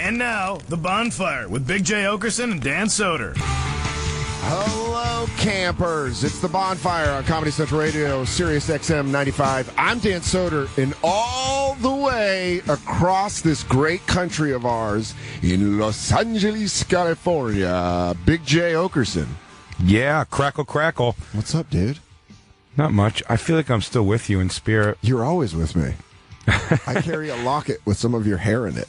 And now, The Bonfire with Big J. Oakerson and Dan Soder. Hello, campers. It's The Bonfire on Comedy Central Radio, Sirius XM 95. I'm Dan Soder, and all the way across this great country of ours in Los Angeles, California, Big J. Oakerson. Yeah, crackle, crackle. What's up, dude? Not much. I feel like I'm still with you in spirit. You're always with me. I carry a locket with some of your hair in it.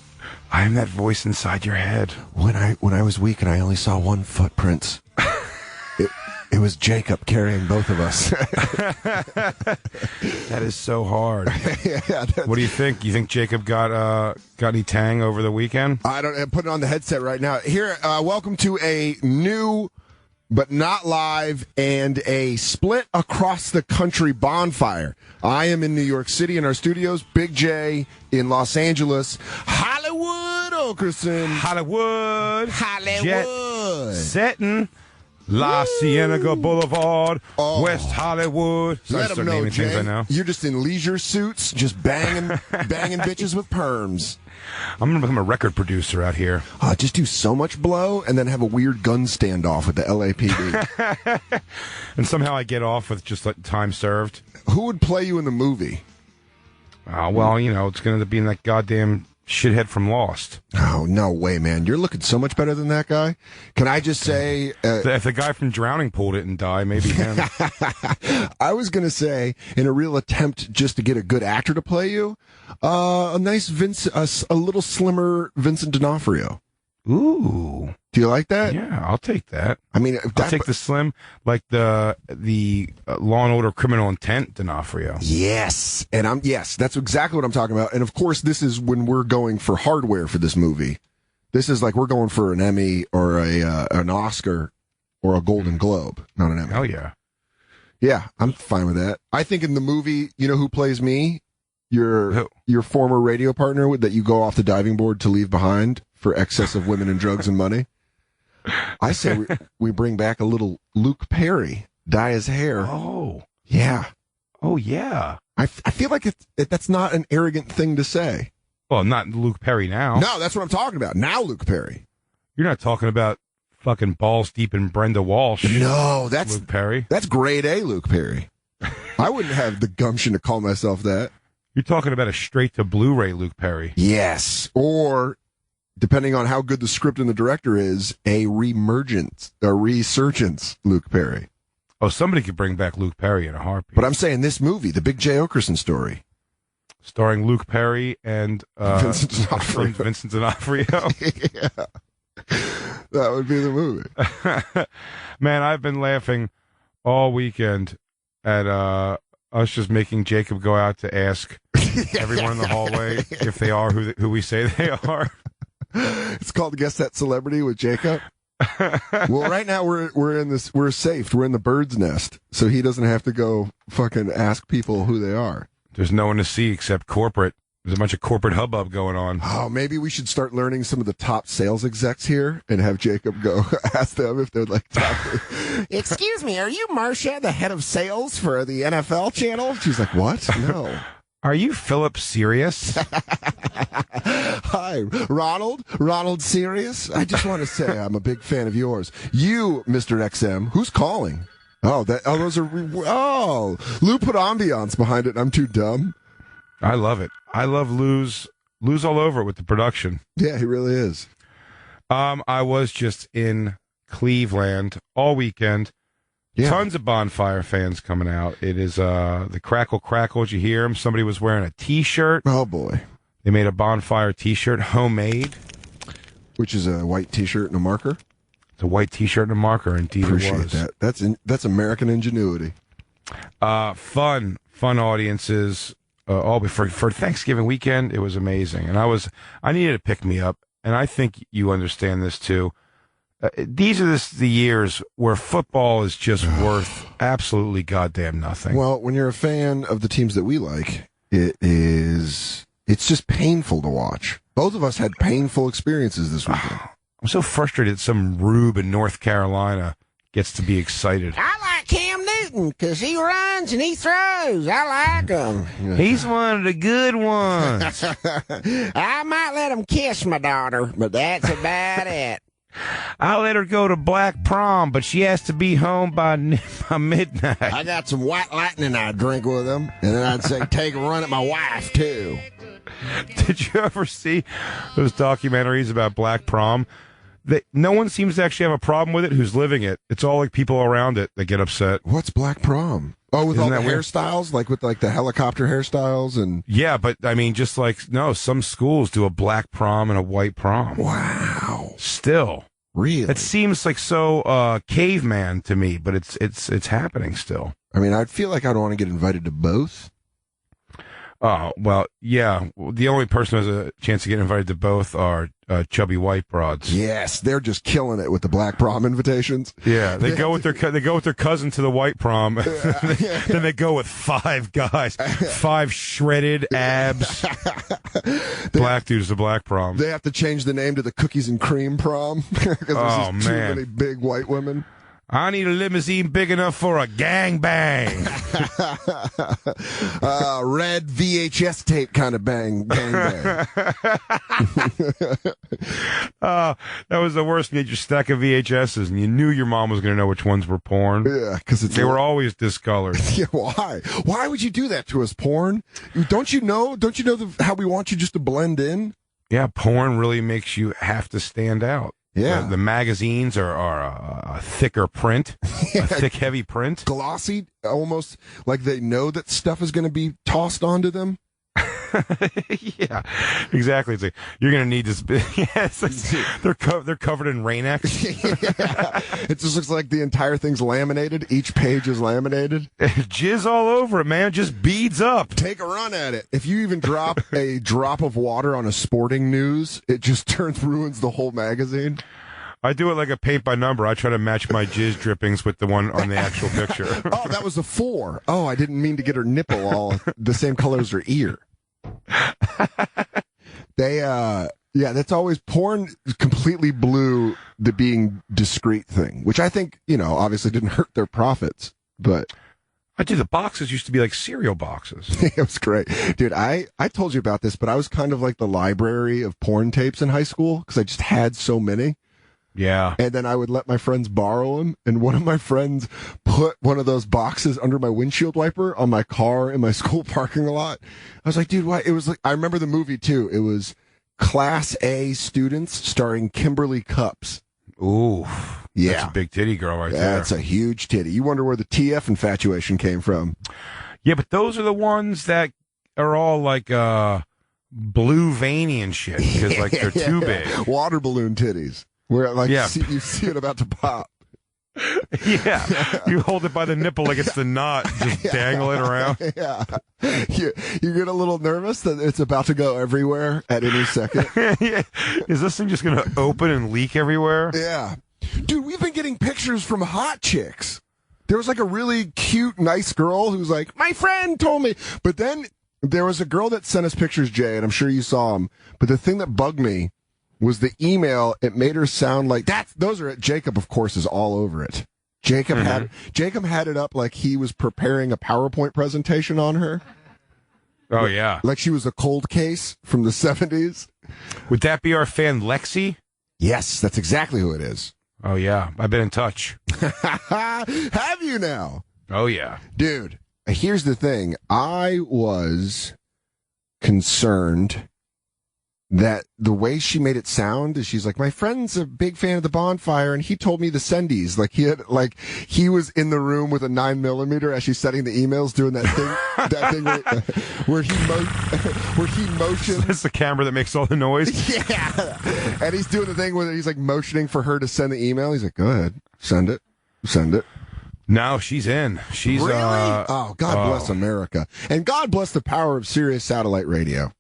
I am that voice inside your head. When I was weak and I only saw one footprint, it was Jacob carrying both of us. That is so hard. Yeah, what do you think? You think Jacob got any tang over the weekend? I don't. I'm putting on the headset right now. Here, welcome to a new, but not live, and a split across the country bonfire. I am in New York City in our studios. Big J in Los Angeles. Hollywood, Oakerson. Hollywood. Hollywood. Setting. La Cienega Boulevard, West Hollywood. Let them know, Jay. You're just in leisure suits, just banging bitches with perms. I'm going to become a record producer out here. Just do so much blow and then have a weird gun standoff with the LAPD. And somehow I get off with just like time served. Who would play you in the movie? Well, you know, it's going to be in that goddamn shithead from Lost. Oh, no way, man. You're looking so much better than that guy. Can I just say... if the guy from Drowning Pool didn't die, maybe him. I was going to say, in a real attempt just to get a good actor to play you, a nice a little slimmer Vincent D'Onofrio. Ooh. Do you like that? Yeah, I'll take that. I mean, I'll take the slim, like the Law and Order Criminal Intent D'Onofrio. Yes, and that's exactly what I'm talking about. And of course, this is when we're going for hardware for this movie. This is like we're going for an Emmy or an Oscar or a Golden Globe, not an Emmy. Hell yeah. Yeah, I'm fine with that. I think in the movie, you know who plays me? Your former radio partner that you go off the diving board to leave behind for excess of women and drugs and money. I say we bring back a little Luke Perry, dye his hair. Oh. Yeah. Oh, yeah. I feel like that's not an arrogant thing to say. Well, not Luke Perry now. No, that's what I'm talking about. Now Luke Perry. You're not talking about fucking balls deep in Brenda Walsh. No, that's Luke Perry. That's grade A Luke Perry. I wouldn't have the gumption to call myself that. You're talking about a straight to Blu-ray Luke Perry. Yes. Or, depending on how good the script and the director is, a resurgence Luke Perry. Oh, somebody could bring back Luke Perry in a heartbeat. But I'm saying this movie, the Big J. Oakerson story. Starring Luke Perry and Vincent D'Onofrio. Vincent D'Onofrio. Yeah. That would be the movie. Man, I've been laughing all weekend at us just making Jacob go out to ask everyone in the hallway if they are who we say they are. It's called Guess That Celebrity with Jacob. Well, right now we're safe. We're in the bird's nest, so he doesn't have to go fucking ask people who they are. There's no one to see except corporate. There's a bunch of corporate hubbub going on. Oh, maybe we should start learning some of the top sales execs here and have Jacob go ask them if they'd like to talk to. Excuse me, are you Marcia, the head of sales for the NFL channel? She's like, what? No. Are you Philip Serious? Hi, Ronald Serious? I just want to say I'm a big fan of yours. You, Mr. XM, who's calling? Those are Lou put ambiance behind it and I'm too dumb. I love it. I love Lou's all over it with the production. Yeah, he really is. I was just in Cleveland all weekend. Yeah. Tons of Bonfire fans coming out. It is the Crackle Crackle. Did you hear him? Somebody was wearing a T-shirt. Oh, boy. They made a Bonfire T-shirt, homemade. Which is a white T-shirt and a marker? It's a white T-shirt and a marker, indeed. Appreciate it was. That. That's American ingenuity. Fun audiences. All for Thanksgiving weekend, it was amazing, and I needed to pick me up, and I think you understand this too. These are the years where football is just worth absolutely goddamn nothing. Well, when you're a fan of the teams that we like, it's just painful to watch. Both of us had painful experiences this weekend. I'm so frustrated some rube in North Carolina gets to be excited. I like Cam Newton. Peyton because he runs and he throws. I like him. He's one of the good ones. I might let him kiss my daughter, but that's about it. I'll let her go to Black Prom, but she has to be home by midnight. I got some White Lightning I'd drink with him, and then I'd say, take a run at my wife, too. Did you ever see those documentaries about Black Prom? No one seems to actually have a problem with it who's living it. It's all like people around it that get upset. What's Black Prom? Oh, with Isn't all the that weird? hairstyles, like with like the helicopter hairstyles and. Yeah, but I mean, just like no, some schools do a Black Prom and a White Prom. Wow. Still, Really? it seems like so caveman to me, but it's happening still. I mean, I'd feel like I'd want to get invited to both. Oh, well, yeah. The only person who has a chance to get invited to both are chubby white broads. Yes, they're just killing it with the Black Prom invitations. Yeah, they go with their cousin to the white prom. Then they go with 5 guys, 5 shredded abs. Black dudes to Black Prom. They have to change the name to the Cookies and Cream Prom because there's just too many big white women. I need a limousine big enough for a gangbang. Red VHS tape kind of bang bang. That was the worst. You had your stack of VHSs, and you knew your mom was going to know which ones were porn. Yeah, because they were always discolored. Yeah, why? Why would you do that to us, porn? Don't you know? How we want you just to blend in? Yeah, porn really makes you have to stand out. Yeah, the magazines are a thicker print, a thick, heavy print, glossy, almost like they know that stuff is going to be tossed onto them. Yeah, exactly. It's like, you're going to need this. Yeah, they're covered in Rain-X. Yeah. It just looks like the entire thing's laminated. Each page is laminated. Jizz all over it, man. It just beads up. Take a run at it. If you even drop a drop of water on a sporting news, it just ruins the whole magazine. I do it like a paint by number. I try to match my jizz drippings with the one on the actual picture. Oh, that was a 4. Oh, I didn't mean to get her nipple all the same color as her ear. That's always porn completely blew the being discreet thing, which I think, obviously didn't hurt their profits, but the boxes used to be like cereal boxes. It was great. Dude, I told you about this, but I was kind of like the library of porn tapes in high school because I just had so many. Yeah. And then I would let my friends borrow them. And one of my friends put one of those boxes under my windshield wiper on my car in my school parking lot. I was like, dude, why? It was like, I remember the movie too. It was Class A Students starring Kimberly Cups. Ooh. Yeah. That's a big titty girl right there. That's a huge titty. You wonder where the TF infatuation came from. Yeah, but those are the ones that are all like blue veiny and shit because like they're too big. Water balloon titties. Where you see it about to pop. Yeah, you hold it by the nipple like it's the knot, just dangle it around. Yeah, you get a little nervous that it's about to go everywhere at any second. Yeah. Is this thing just going to open and leak everywhere? Yeah, dude, we've been getting pictures from hot chicks. There was like a really cute, nice girl who's like, my friend told me. But then there was a girl that sent us pictures, Jay, and I'm sure you saw them. But the thing that bugged me was the email. It made her sound like those are it. Jacob, of course, is all over it. Jacob had it up like he was preparing a PowerPoint presentation on her. Oh yeah, like she was a cold case from the 70s. Would that be our fan Lexi? Yes, that's exactly who it is. Oh yeah, I've been in touch. Have you now? Oh yeah, dude. Here's the thing. I was concerned that the way she made it sound is she's like, my friend's a big fan of the Bonfire and he told me the sendies. Like he was in the room with a 9mm as she's setting the emails doing that thing where he motions. It's the camera that makes all the noise. Yeah. And he's doing the thing where he's like motioning for her to send the email. He's like, go ahead, send it. No, she's in. She's really? God bless America. And God bless the power of Sirius satellite radio.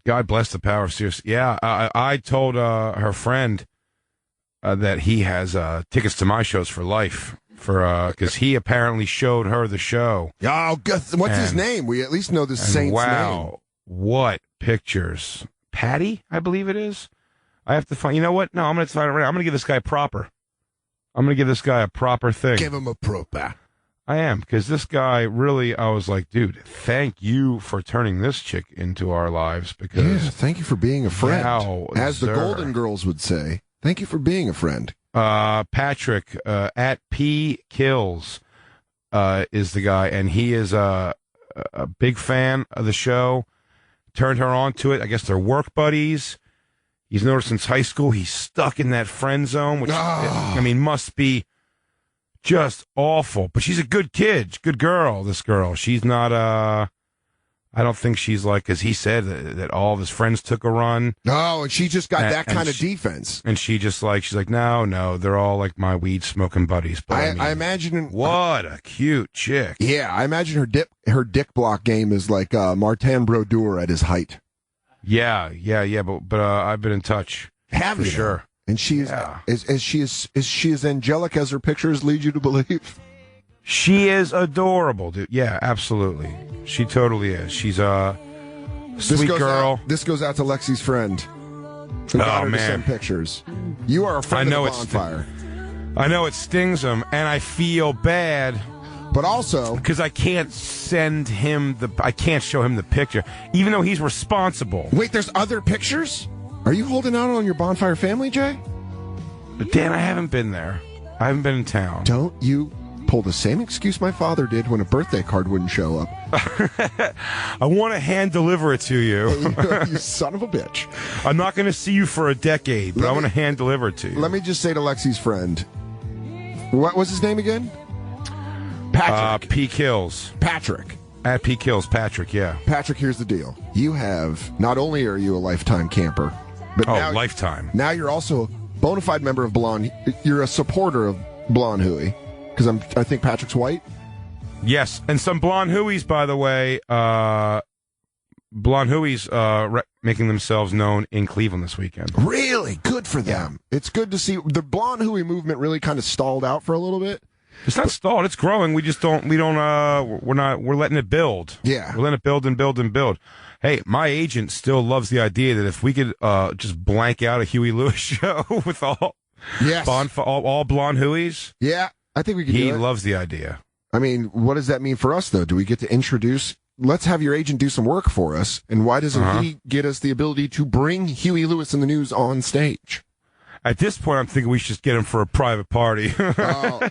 God bless the power of Sirius. Yeah, I told her friend that he has tickets to my shows for life because he apparently showed her the show. Oh, what's his name? We at least know the saint's name. Wow, what pictures? Patty, I believe it is. I have to find. You know what? No, I'm going to find it right now. I'm going to give this guy a proper. I'm going to give this guy a proper thing. Give him a proper. I am, because this guy really, I was like, dude, thank you for turning this chick into our lives, because... Yeah, thank you for being a friend. Wow, as the sir. Golden Girls would say, thank you for being a friend. Patrick, at P Kills, is the guy, and he is a big fan of the show. Turned her on to it. I guess they're work buddies. He's noticed since high school he's stuck in that friend zone, which, I mean, must be just awful. But she's a good kid, good girl, this girl. She's not, I don't think she's like, because he said that all of his friends took a run. No, and she just got that kind of defense. And she's like, no, they're all like my weed smoking buddies. But I imagine. What a cute chick. Yeah, I imagine her dick block game is like Martin Brodeur at his height. Yeah, but I've been in touch. Have for you? Sure. And she is she as angelic as her pictures lead you to believe? She is adorable, dude. Yeah, absolutely. She totally is. She's a sweet girl. This goes out to Lexi's friend. Who got her to send pictures. You are a friend of the Bonfire. I know it stings him, and I feel bad. But also, because I can't send him I can't show him the picture, even though he's responsible. Wait, there's other pictures? Are you holding out on your Bonfire family, Jay? But Dan, I haven't been there. I haven't been in town. Don't you pull the same excuse my father did when a birthday card wouldn't show up. I want to hand deliver it to you. You son of a bitch. I'm not going to see you for a decade, but I want to hand deliver it to you. Let me just say to Lexi's friend, what was his name again? Patrick. P Kills. Patrick. At P Kills, Patrick, yeah. Patrick, here's the deal. You have, not only are you a lifetime camper, but lifetime. Now you're also a bona fide member of Blonde. You're a supporter of Blonde Huey. Because I think Patrick's white. Yes, and some Blonde Hueys, by the way. Blonde Hueys making themselves known in Cleveland this weekend. Really? Good for them. Yeah. It's good to see. The Blonde Huey movement really kind of stalled out for a little bit. It's not stalled. It's growing. We're letting it build. Yeah. We're letting it build and build and build. Hey, my agent still loves the idea that if we could just blank out a Huey Lewis show with all Blonde Hueys. Yeah, I think we can do it. He loves the idea. I mean, what does that mean for us, though? Do we get to introduce... Let's have your agent do some work for us, and why doesn't he get us the ability to bring Huey Lewis and the News on stage? At this point, I'm thinking we should just get him for a private party.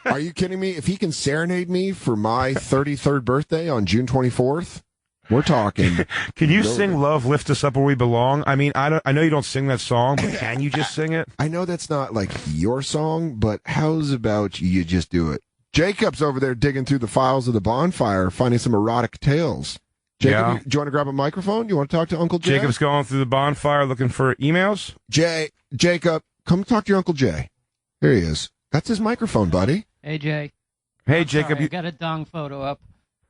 Are you kidding me? If he can serenade me for my 33rd birthday on June 24th, we're talking. Can you sing Love, Lift Us Up Where We Belong? I mean, I know you don't sing that song, but can you just sing it? I know that's not like your song, but how's about you just do it? Jacob's over there digging through the files of the Bonfire, finding some erotic tales. Jacob, do you want to grab a microphone? You want to talk to Uncle Jay? Jacob's going through the Bonfire looking for emails. Jacob, come talk to your Uncle Jay. There he is. That's his microphone, buddy. Hey, Jay. Hey, Jacob. Sorry, you got a dong photo up.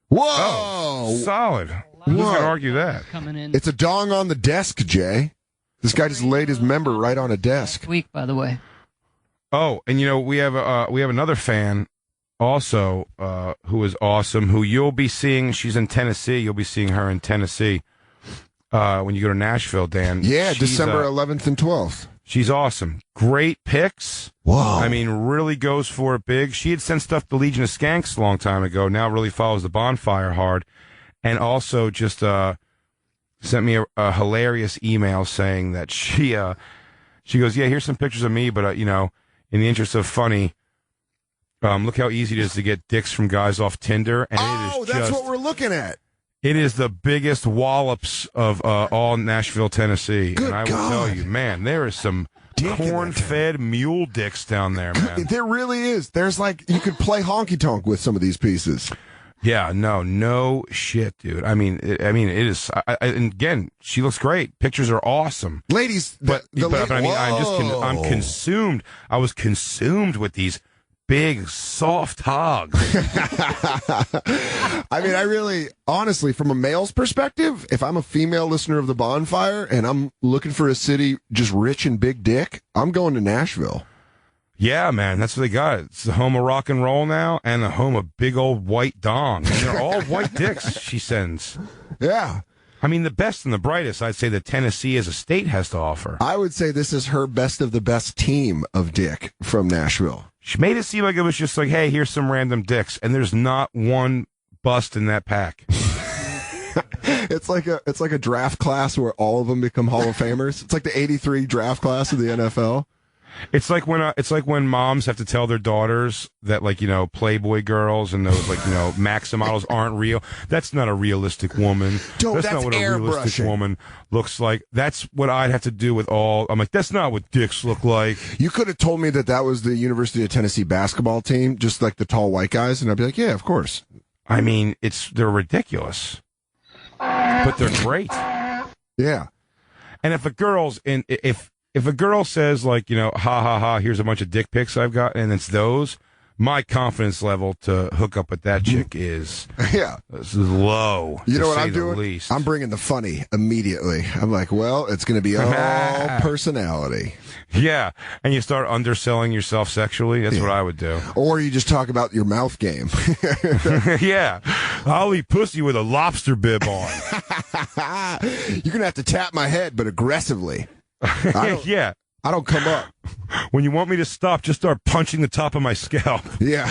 Whoa! Oh, solid. Who's going to argue that? Coming in. It's a dong on the desk, Jay. This guy just laid his member right on a desk. Last week, by the way. Oh, and we have another fan also who is awesome, who you'll be seeing. She's in Tennessee. You'll be seeing her in Tennessee when you go to Nashville, Dan. Yeah, December 11th and 12th. She's awesome. Great pics. Whoa. I mean, really goes for it big. She had sent stuff to Legion of Skanks a long time ago. Now really follows the Bonfire hard. And also just sent me a hilarious email saying that she goes, yeah, here's some pictures of me, but, in the interest of funny, look how easy it is to get dicks from guys off Tinder. And that's what we're looking at. It is the biggest wallops of all Nashville, Tennessee. Good and I will tell you, man, there is some corn-fed mule dicks down there, man. There really is. There's you could play honky-tonk with some of these pieces. Yeah, no shit, dude. I mean, it is. And again, she looks great. Pictures are awesome, ladies. But I mean, I'm consumed. I was consumed with these big, soft hogs. I mean, I really, honestly, from a male's perspective, if I'm a female listener of the Bonfire and I'm looking for a city just rich and big dick, I'm going to Nashville. Yeah, man, that's what they got. It's the home of rock and roll now and the home of big old white dong. And they're all white dicks she sends. Yeah. I mean, the best and the brightest, I'd say that Tennessee as a state has to offer. I would say this is her best of the best team of dick from Nashville. She made it seem like it was just like, hey, here's some random dicks, and there's not one bust in that pack. It's like a draft class where all of them become Hall of Famers. It's like the '83 draft class of the NFL. It's like when moms have to tell their daughters that, like, you know, Playboy girls and those, like, you know, Maxim models aren't real. That's not a realistic woman. That's not what a realistic woman looks like. That's what I'd have to do with all. I'm like, that's not what dicks look like. You could have told me that was the University of Tennessee basketball team, just like the tall white guys, and I'd be like, yeah, of course. I mean, they're ridiculous, but they're great. Yeah. And if a girl says, like, you know, ha ha ha, here's a bunch of dick pics I've got, and it's those, my confidence level to hook up with that chick is low. You know what I'm doing? Least. I'm bringing the funny immediately. I'm like, well, it's going to be all personality. Yeah, and you start underselling yourself sexually. That's what I would do. Or you just talk about your mouth game. Yeah, I'll eat pussy with a lobster bib on. You're going to have to tap my head, but aggressively. Yeah. I don't come up. When you want me to stop, just start punching the top of my scalp. Yeah.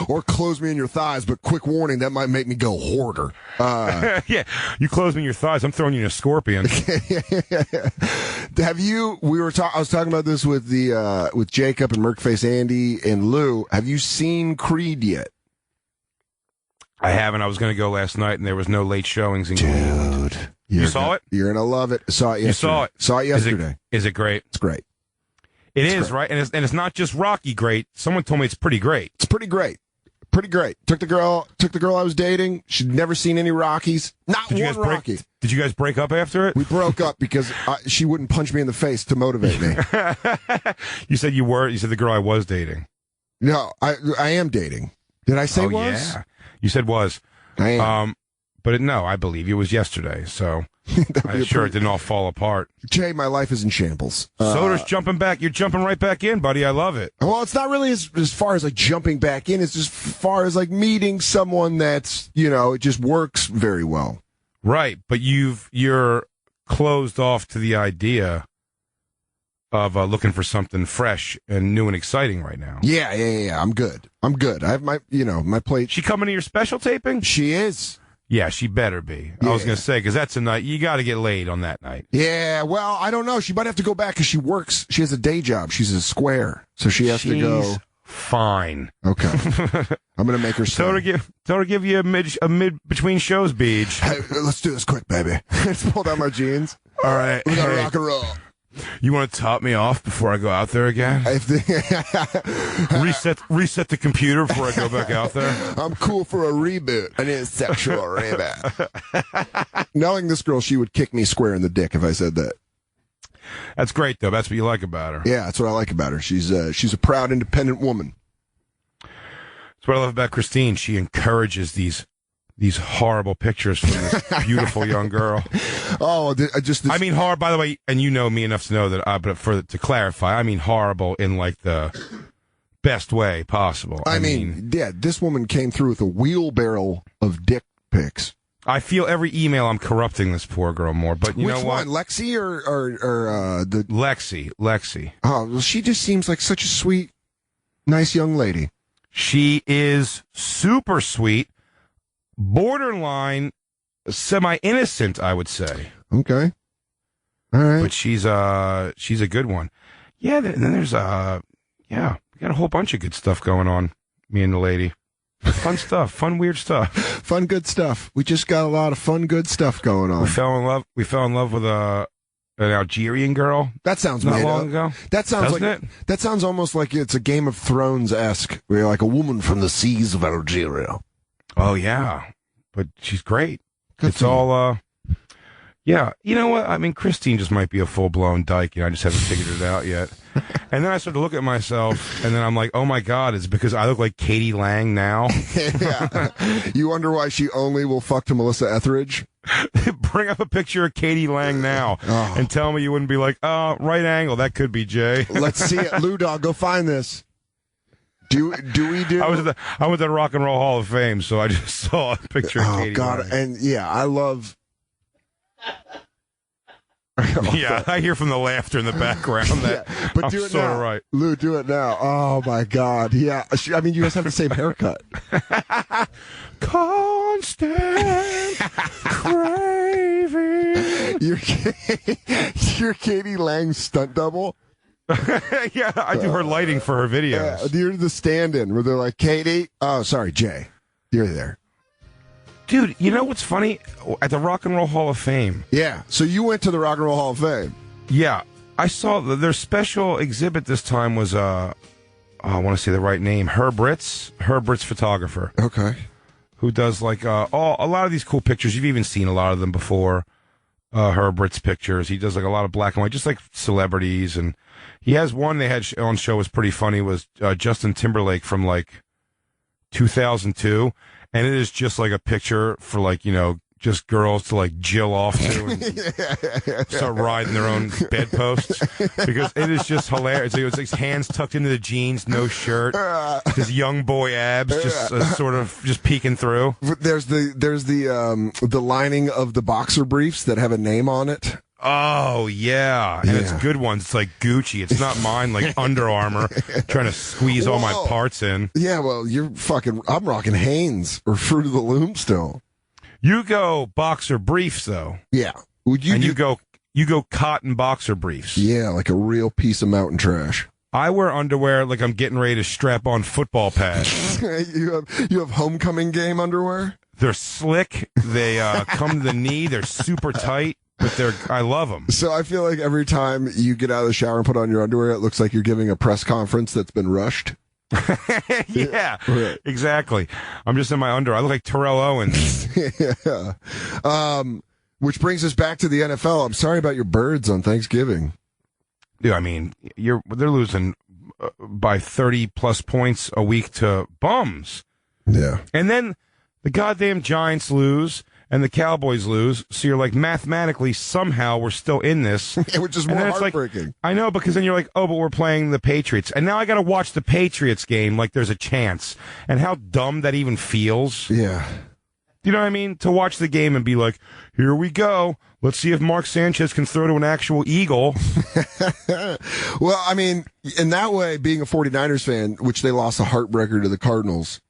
Or close me in your thighs, but quick warning, that might make me go hoarder. Yeah. You close me in your thighs, I'm throwing you in a scorpion. Have you, I was talking about this with with Jacob and Merkface Andy and Lou. Have you seen Creed yet? I haven't. I was going to go last night, and there was no late showings. Dude. You saw it? You're going to love it. Saw it yesterday. You saw it? Saw it yesterday. Is it great? It's great. It is, right? And it's not just Rocky great. Someone told me it's pretty great. It's pretty great. Pretty great. Took the girl I was dating. She'd never seen any Rockies. Not one Rocky. Did you guys break up after it? We broke up because she wouldn't punch me in the face to motivate me. You said you said the girl I was dating. No, I am dating. Did I say was? Yeah. You said was. I am. But I believe it was yesterday, so I'm sure it didn't all fall apart. Jay, my life is in shambles. Soder's jumping back. You're jumping right back in, buddy. I love it. Well, it's not really as far as like jumping back in. It's as far as like meeting someone that's, it just works very well. Right, but you're closed off to the idea of looking for something fresh and new and exciting right now. Yeah. I'm good. I have my plate. She coming to your special taping? She is. Yeah, she better be. Yeah. I was going to say, because that's a night, you got to get laid on that night. Yeah, well, I don't know. She might have to go back because she works. She has a day job. She's a square. So she has to go. Fine. Okay. I'm going to make her stay. Give you a mid between shows, Beach. Hey, let's do this quick, baby. Let's pull down my jeans. All right. We got to rock and roll. You want to top me off before I go out there again? Reset the computer before I go back out there? I'm cool for a reboot. I need a sexual reboot. Knowing this girl, she would kick me square in the dick if I said that. That's great, though. That's what you like about her. Yeah, that's what I like about her. She's a proud, independent woman. That's what I love about Christine. She encourages these horrible pictures from this beautiful young girl. Oh, I mean horrible, by the way, and you know me enough to know that, but to clarify, I mean horrible in like the best way possible. I mean, yeah, this woman came through with a wheelbarrow of dick pics. I feel every email I'm corrupting this poor girl more, but you know what? Which one, Lexi or the... Lexi. Oh, well, she just seems like such a sweet, nice young lady. She is super sweet. Borderline semi-innocent, I would say. Okay. All right. But she's a good one. Yeah, and then there's we got a whole bunch of good stuff going on, me and the lady. Fun stuff, fun weird stuff. Fun good stuff. We just got a lot of fun good stuff going on. We fell in love with an Algerian girl. That sounds not made long up. ago. That sounds Doesn't like it? That sounds almost like it's a Game of Thrones-esque. We're like a woman from the seas of Algeria. Oh yeah, but she's great. Good it's all yeah. You know what? I mean, Christine just might be a full blown dyke, and I just haven't figured it out yet. And then I started to look at myself, and then I'm like, oh my god, it's because I look like Katie Lang now. Yeah. You wonder why she only will fuck to Melissa Etheridge? Bring up a picture of Katie Lang now and tell me you wouldn't be like, oh, right angle, that could be Jay. Let's see it. Lou Dog, go find this. Do we do? I was at the Rock and Roll Hall of Fame, so I just saw a picture of Katie Lang. And yeah, I love Yeah, I hear from the laughter in the background that but I'm do it sort now. of right. Lou, do it now. Oh, my God. Yeah. I mean, you guys have the same haircut. Constant craving. You're Katie Lang's stunt double. Yeah, I do her lighting for her videos. You're the stand-in where they're like, Katie. Oh, sorry, Jay. You're there. Dude, you know what's funny? At the Rock and Roll Hall of Fame. Yeah. So you went to the Rock and Roll Hall of Fame. Yeah, I saw their special exhibit this time was, I want to say the right name, Herb Ritz photographer. Okay. Who does like a lot of these cool pictures. You've even seen a lot of them before. Herb Ritz pictures. He does like a lot of black and white, just like celebrities. And he has one they had on show was pretty funny, was Justin Timberlake from like 2002. And it is just like a picture for like, just girls to like jill off to and start riding their own bedposts, because it is just hilarious. It's like his hands tucked into the jeans, no shirt, his young boy abs just sort of just peeking through. There's the lining of the boxer briefs that have a name on it. Oh yeah, and it's good ones. It's like Gucci. It's not mine, like Under Armour, trying to squeeze all my parts in. Yeah, well, I'm rocking Hanes or Fruit of the Loom still. You go boxer briefs though. Yeah. You go cotton boxer briefs. Yeah, like a real piece of mountain trash. I wear underwear like I'm getting ready to strap on football pads. You have homecoming game underwear? They're slick. They come to the knee. They're super tight, but I love them. So I feel like every time you get out of the shower and put on your underwear, it looks like you're giving a press conference that's been rushed. Yeah, right. Exactly. I'm just in my underwear. I look like Terrell Owens. Yeah. Which brings us back to the NFL. I'm sorry about your birds on Thanksgiving. Dude, I mean, they're losing by 30 plus points a week to bums. Yeah. And then the goddamn Giants lose and the Cowboys lose. So you're like, mathematically, somehow we're still in this. Which is more heartbreaking. Like, I know, because then you're like, oh, but we're playing the Patriots. And now I got to watch the Patriots game like there's a chance. And how dumb that even feels. Yeah. You know what I mean? To watch the game and be like, here we go. Let's see if Mark Sanchez can throw to an actual eagle. Well, I mean, in that way, being a 49ers fan, which they lost a heartbreaker to the Cardinals.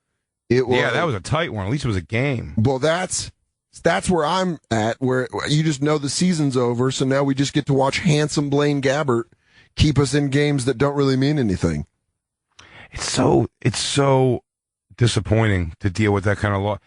Yeah, that was a tight one. At least it was a game. Well, that's where I'm at, where you just know the season's over, so now we just get to watch handsome Blaine Gabbert keep us in games that don't really mean anything. It's so disappointing to deal with that kind of loss.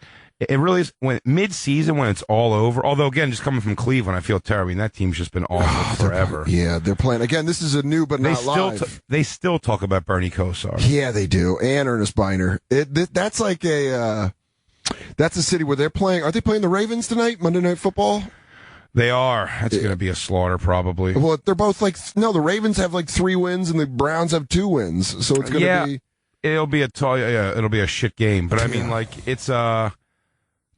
It really is. When mid-season, when it's all over, although, again, just coming from Cleveland, I feel terrible. I mean, that team's just been awful forever. They're playing. Again, this is a new but not live. They still talk about Bernie Kosar. Yeah, they do. And Ernest Biner. That's like that's a city where they're playing. Are they playing the Ravens tonight, Monday Night Football? They are. That's going to be a slaughter, probably. Well, they're both the Ravens have like 3 wins and the Browns have 2 wins. So it's going to be. It'll be a shit game. But I mean, like, it's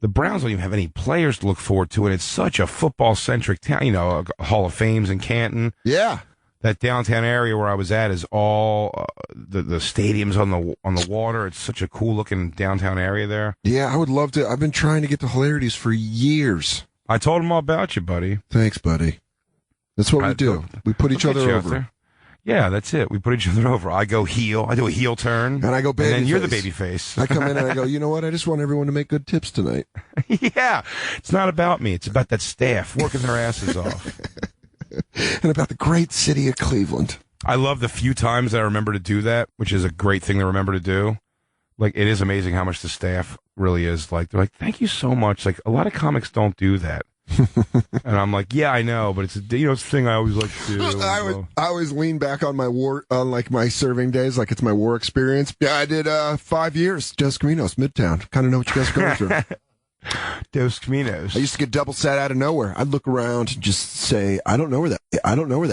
the Browns don't even have any players to look forward to, and it's such a football-centric town. Hall of Fame's in Canton. Yeah. That downtown area where I was at is all the stadium's on the water. It's such a cool-looking downtown area there. Yeah, I would love to. I've been trying to get to Hilarities for years. I told them all about you, buddy. Thanks, buddy. That's what we do. We put each other over. Yeah, that's it. We put each other over. I go heel. I do a heel turn. And I go baby. And then you're the baby face. I come in and I go, you know what? I just want everyone to make good tips tonight. Yeah. It's not about me. It's about that staff working their asses off. And about the great city of Cleveland. I love the few times that I remember to do that, which is a great thing to remember to do. Like, it is amazing how much the staff really is. Like, they're like, thank you so much. Like, a lot of comics don't do that. And I'm like, yeah, I know, but it's it's a thing I always like to do. I always lean back on my my serving days, like it's my war experience. Yeah, I did 5 years, Dos Caminos, Midtown. Kind of know what you guys are going through. Dos Caminos. I used to get double sat out of nowhere. I'd look around and just say, I don't know where that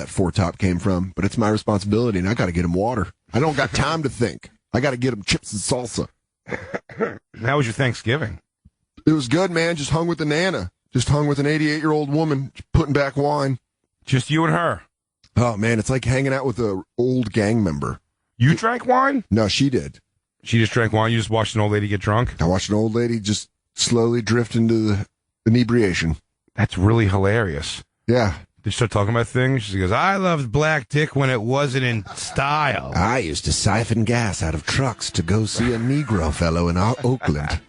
4-top came from, but it's my responsibility, and I got to get him water. I don't got time to think. I got to get him chips and salsa. How was your Thanksgiving? It was good, man. Just hung with the Nana. Just hung with an 88-year-old woman, putting back wine. Just you and her? Oh, man, it's like hanging out with an old gang member. You drank wine? No, she did. She just drank wine? You just watched an old lady get drunk? I watched an old lady just slowly drift into the inebriation. That's really hilarious. Yeah. They start talking about things. She goes, I loved black dick when it wasn't in style. I used to siphon gas out of trucks to go see a Negro fellow in Oakland.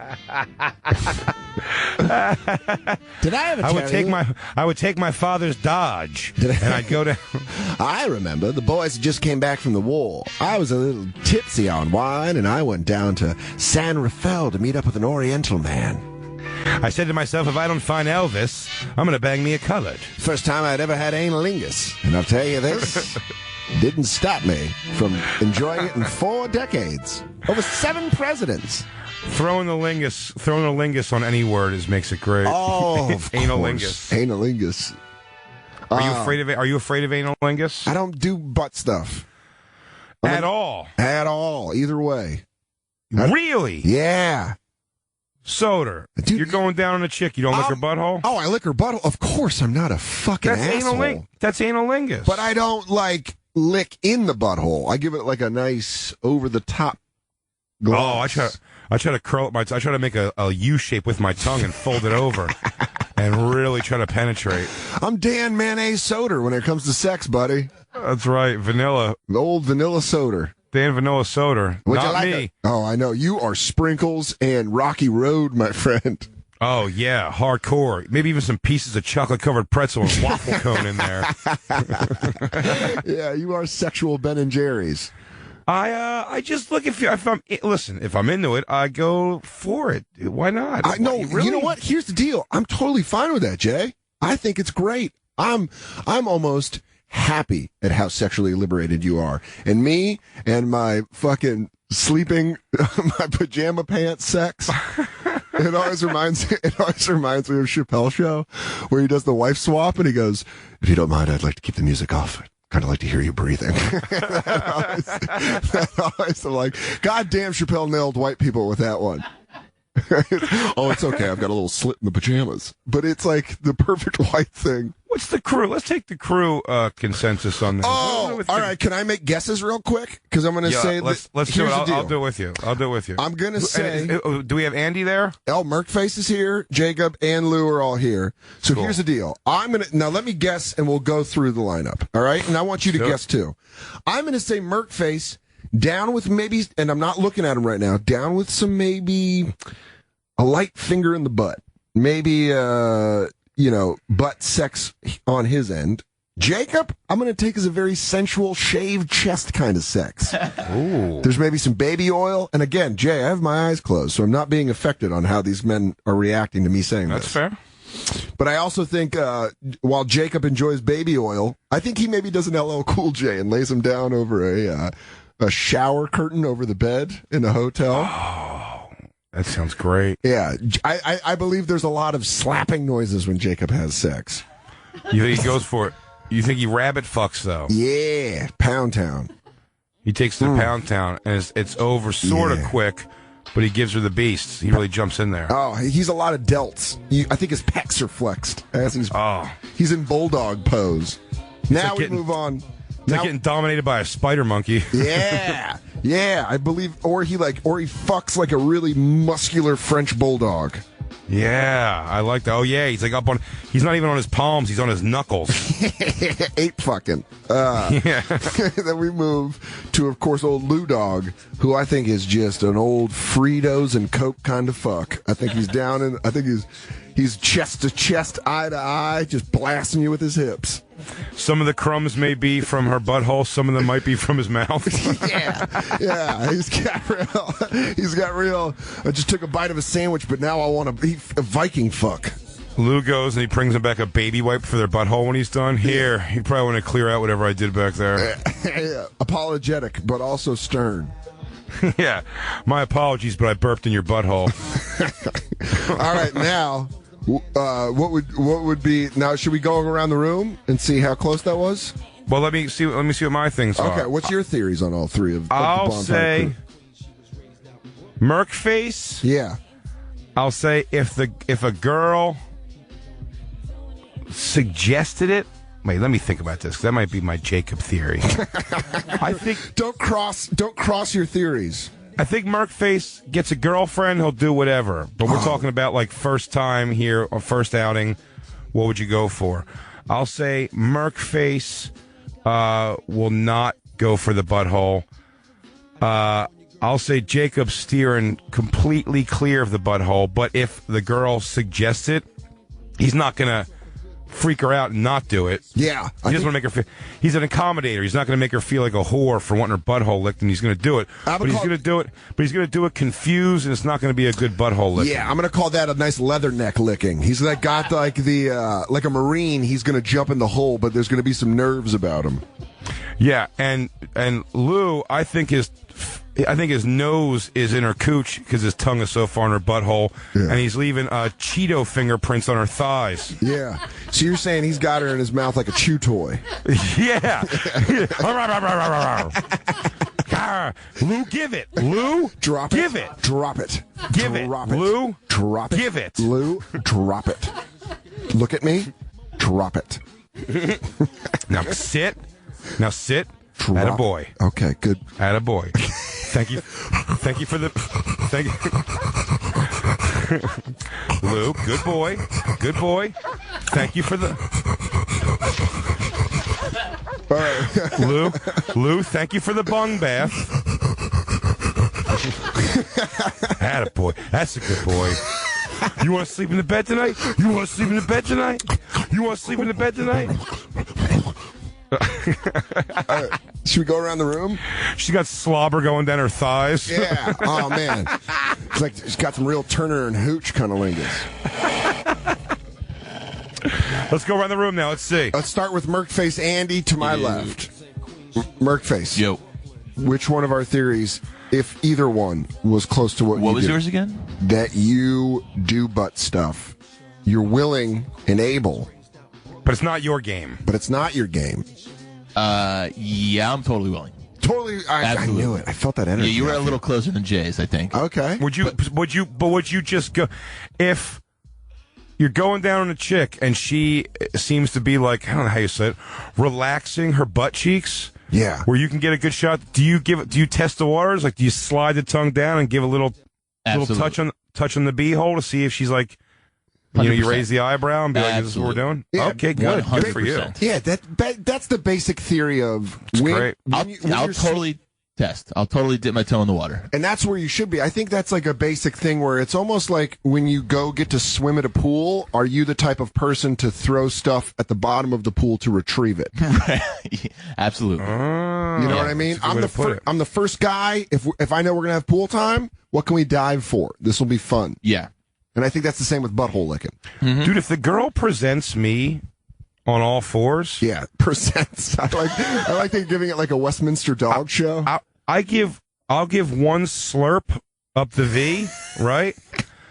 Did I ever I would take my father's Dodge, and I'd go down. I remember the boys just came back from the war. I was a little tipsy on wine, and I went down to San Rafael to meet up with an Oriental man. I said to myself, if I don't find Elvis, I'm going to bang me a colored. First time I'd ever had analingus. And I'll tell you this, didn't stop me from enjoying it in 4 decades. Over 7 presidents. Throwing the lingus on any word makes it great. Oh, of analingus. Analingus. Are you afraid of analingus? I don't do butt stuff. At all? At all. Either way. Really? Yeah. Soder, Dude, you're going down on a chick. You don't lick her butthole? Oh, I lick her butthole. Of course, I'm not a fucking asshole. That's analingus. But I don't, lick in the butthole. I give it, a nice over-the-top gloss. Oh, I try to curl up I try to make a U shape with my tongue and fold it over and really try to penetrate. I'm Dan Mayonnaise Soder when it comes to sex, buddy. That's right. Vanilla. The old vanilla Soder. Dan Vanilla Soder. Not me. Oh, I know. You are Sprinkles and Rocky Road, my friend. Oh, yeah. Hardcore. Maybe even some pieces of chocolate-covered pretzel and waffle cone in there. Yeah, you are sexual Ben and Jerry's. I just look if I'm into it, I go for it. Why not? You know what? Here's the deal. I'm totally fine with that, Jay. I think it's great. I'm almost happy at how sexually liberated you are. And me and my fucking sleeping, my pajama pants sex. It always reminds me of Chappelle's show where he does the wife swap and he goes, if you don't mind, I'd like to keep the music off. Kind of like to hear you breathing. that always, I'm like, God damn, Chappelle nailed white people with that one. Oh, it's okay. I've got a little slit in the pajamas. But it's like the perfect white thing. What's the crew? Let's take the crew consensus on this. Oh, all right. Can I make guesses real quick? Because I'm going to say let's that. do it. I'll do it with you. I'm going to say. Do we have Andy there? Merkface is here. Jacob and Lou are all here. So Here's the deal. Now let me guess, and we'll go through the lineup. All right, and I want you to guess too. I'm going to say Merkface down with maybe, and I'm not looking at him right now. Down with some maybe a light finger in the butt. Maybe butt sex on his end. Jacob, I'm going to take as a very sensual, shaved chest kind of sex. Ooh. There's maybe some baby oil. And again, Jay, I have my eyes closed, so I'm not being affected on how these men are reacting to me saying this. That's fair. But I also think while Jacob enjoys baby oil, I think he maybe does an LL Cool J and lays him down over a shower curtain over the bed in a hotel. Oh, that sounds great. Yeah, I believe there's a lot of slapping noises when Jacob has sex. You think he goes for it? You think he rabbit fucks, though? Yeah, Pound Town. He takes to Pound Town, and it's over sort of quick, but he gives her the beast. He really jumps in there. Oh, he's a lot of delts. I think his pecs are flexed as he's in bulldog pose. Now we move on. He's like getting dominated by a spider monkey. Yeah, yeah, I believe, or he fucks like a really muscular French bulldog. Yeah, I like that. Oh yeah, he's like he's not even on his palms, he's on his knuckles. Ape fucking. Yeah. Then we move to, of course, old Lou Dog, who I think is just an old Fritos and Coke kind of fuck. I think he's he's chest to chest, eye to eye, just blasting you with his hips. Some of the crumbs may be from her butthole. Some of them might be from his mouth. yeah. He's got real. I just took a bite of a sandwich, but now I want to eat a Viking fuck. Lou goes and he brings him back a baby wipe for their butthole when he's done. Here, he probably want to clear out whatever I did back there. Yeah. Apologetic, but also stern. Yeah, my apologies, but I burped in your butthole. All right, now. What would be now? Should we go around the room and see how close that was? Well, let me see what my things are. Okay, what's your theories on all three of? I'll the say Merkface. Yeah. I'll say if a girl suggested it. Wait, let me think about this. 'Cause that might be my Jacob theory. I think don't cross your theories. I think Merkface gets a girlfriend, he'll do whatever. But we're talking about like first time here or first outing. what would you go for? I'll say Merkface will not go for the butthole. I'll say Jacob steering completely clear of the butthole, but if the girl suggests it, he's not going to freak her out and not do it. Yeah. He doesn't want to make her feel... He's an accommodator. He's not going to make her feel like a whore for wanting her butthole licked, and he's going to do it. But he's going to do it. But he's going to do it confused, and it's not going to be a good butthole lick. Yeah, I'm going to call that a nice leather neck licking. He's like got like the like a Marine. He's going to jump in the hole, but there's going to be some nerves about him. Yeah, and Lou, I think his nose is in her cooch because his tongue is so far in her butthole, and he's leaving Cheeto fingerprints on her thighs. Yeah. So you're saying he's got her in his mouth like a chew toy? Yeah. Lou, give it. Lou, drop it. Give it. Drop it. Give it. Drop it. Lou, drop it. Give it. Lou, drop it. Look at me. Drop it. Now sit. Now sit. Drop. Attaboy. Okay, good. Attaboy. Thank you. Thank you for the... Thank you. Lou, good boy. Good boy. Thank you for the... All right. Lou, thank you for the bung bath. Attaboy. That's a good boy. You want to sleep in the bed tonight? You want to sleep in the bed tonight? You want to sleep in the bed tonight? Should we go around the room? She got slobber going down her thighs. Yeah. Oh, man. It's like she's got some real Turner and Hooch kind of lingus. Let's go around the room now. Let's see. Let's start with Merkface Andy to my left. Merkface. Yo. Which one of our theories, if either one, was close to what you was do? yours again? That you do butt stuff. You're willing and able. But it's not your game. But it's not your game. Yeah, I'm totally willing. Totally. I knew it. I felt that energy. Yeah, you were a little closer than Jay's, I think. Okay. Would you just go if you're going down on a chick and she seems to be like, I don't know how you say it, relaxing her butt cheeks? Yeah. Where you can get a good shot. Do you test the waters? Like, do you slide the tongue down and give a little touch on the beehole to see if she's like, 100%. You raise the eyebrow and be like, "Is this what we're doing?" Yeah. Okay, good. 100%. Good for you. Yeah, that's the basic theory of great. I'll totally test. I'll totally dip my toe in the water. And that's where you should be. I think that's like a basic thing where it's almost like when you go get to swim at a pool, are you the type of person to throw stuff at the bottom of the pool to retrieve it? Absolutely. You know what I mean? I'm the first guy. If I know we're going to have pool time, what can we dive for? This will be fun. Yeah. And I think that's the same with butthole licking. Mm-hmm. Dude, if the girl presents me on all fours, yeah, presents. I like they're giving it like a Westminster dog show. I'll give one slurp up the V, right?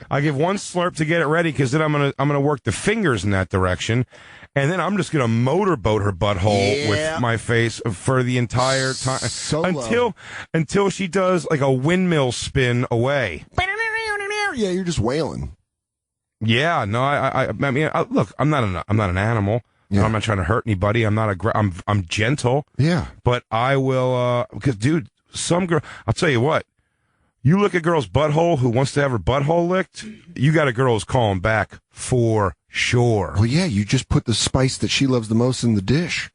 I give one slurp to get it ready because then I'm gonna work the fingers in that direction, and then I'm just gonna motorboat her butthole with my face for the entire time until she does like a windmill spin away. Yeah, you're just wailing. Yeah, no, I mean, look, I'm not an animal. Yeah. I'm not trying to hurt anybody. I'm not I'm gentle. Yeah, but I will because, dude, some girl. I'll tell you what. You look at a girl's butthole who wants to have her butthole licked. You got a girl who's calling back for sure. Well, yeah, you just put the spice that she loves the most in the dish.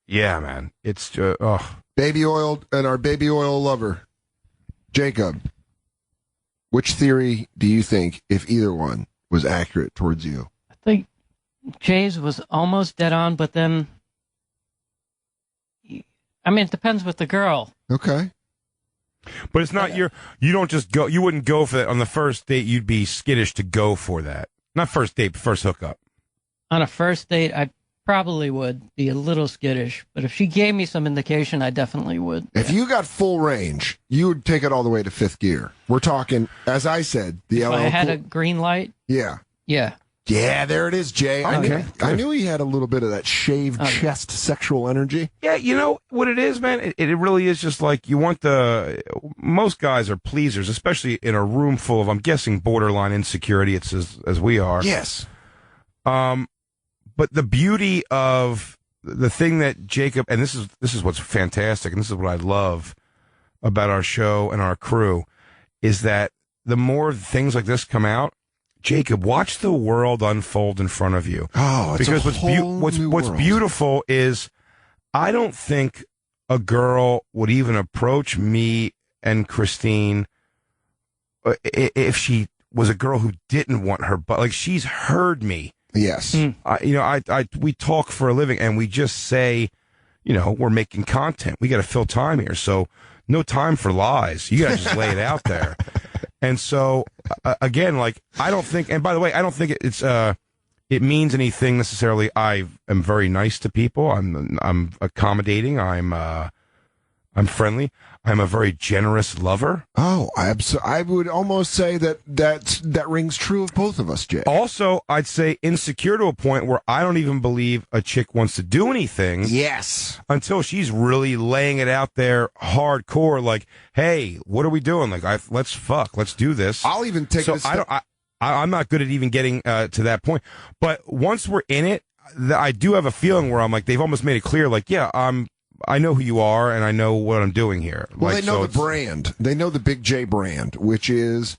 Yeah, man. It's baby oil and our baby oil lover, Jacob. Which theory do you think, if either one, was accurate towards you? I think Jay's was almost dead on, but then, I mean, it depends with the girl. Okay. But it's not you don't just go, you wouldn't go for that on the first date. You'd be skittish to go for that. Not first date, but first hookup. On a first date, I probably would be a little skittish, but if she gave me some indication, I definitely would. If you got full range, you would take it all the way to fifth gear. We're talking, as I said, the if I had a green light? Yeah. Yeah. Yeah, there it is, Jay. Okay. I knew he had a little bit of that shaved chest sexual energy. Yeah, you know what it is, man? It really is just like you want most guys are pleasers, especially in a room full of, I'm guessing, borderline insecurity, it's as we are. Yes. But the beauty of the thing that Jacob, and this is what's fantastic, and this is what I love about our show and our crew, is that the more things like this come out, Jacob, watch the world unfold in front of you. Oh, it's because a whole new what's world. beautiful is I don't think a girl would even approach me and Christine if she was a girl who didn't want her butt. Like, she's heard me. Yes. We talk for a living, and we just say, we're making content. We got to fill time here, so no time for lies. You got to just lay it out there. And so, again, like, I don't think, and by the way, I don't think it means anything necessarily. I am very nice to people. I'm accommodating. I'm friendly. I'm a very generous lover. Oh, I would almost say that rings true of both of us, Jay. Also, I'd say insecure to a point where I don't even believe a chick wants to do anything. Yes. Until she's really laying it out there hardcore, like, hey, what are we doing? Like, let's fuck. Let's do this. I'll even take this. I'm not good at even getting to that point. But once we're in it, I do have a feeling where I'm like, they've almost made it clear, like, yeah, I know who you are, and I know what I'm doing here. Well, like, they know the brand. They know the Big J brand, which is,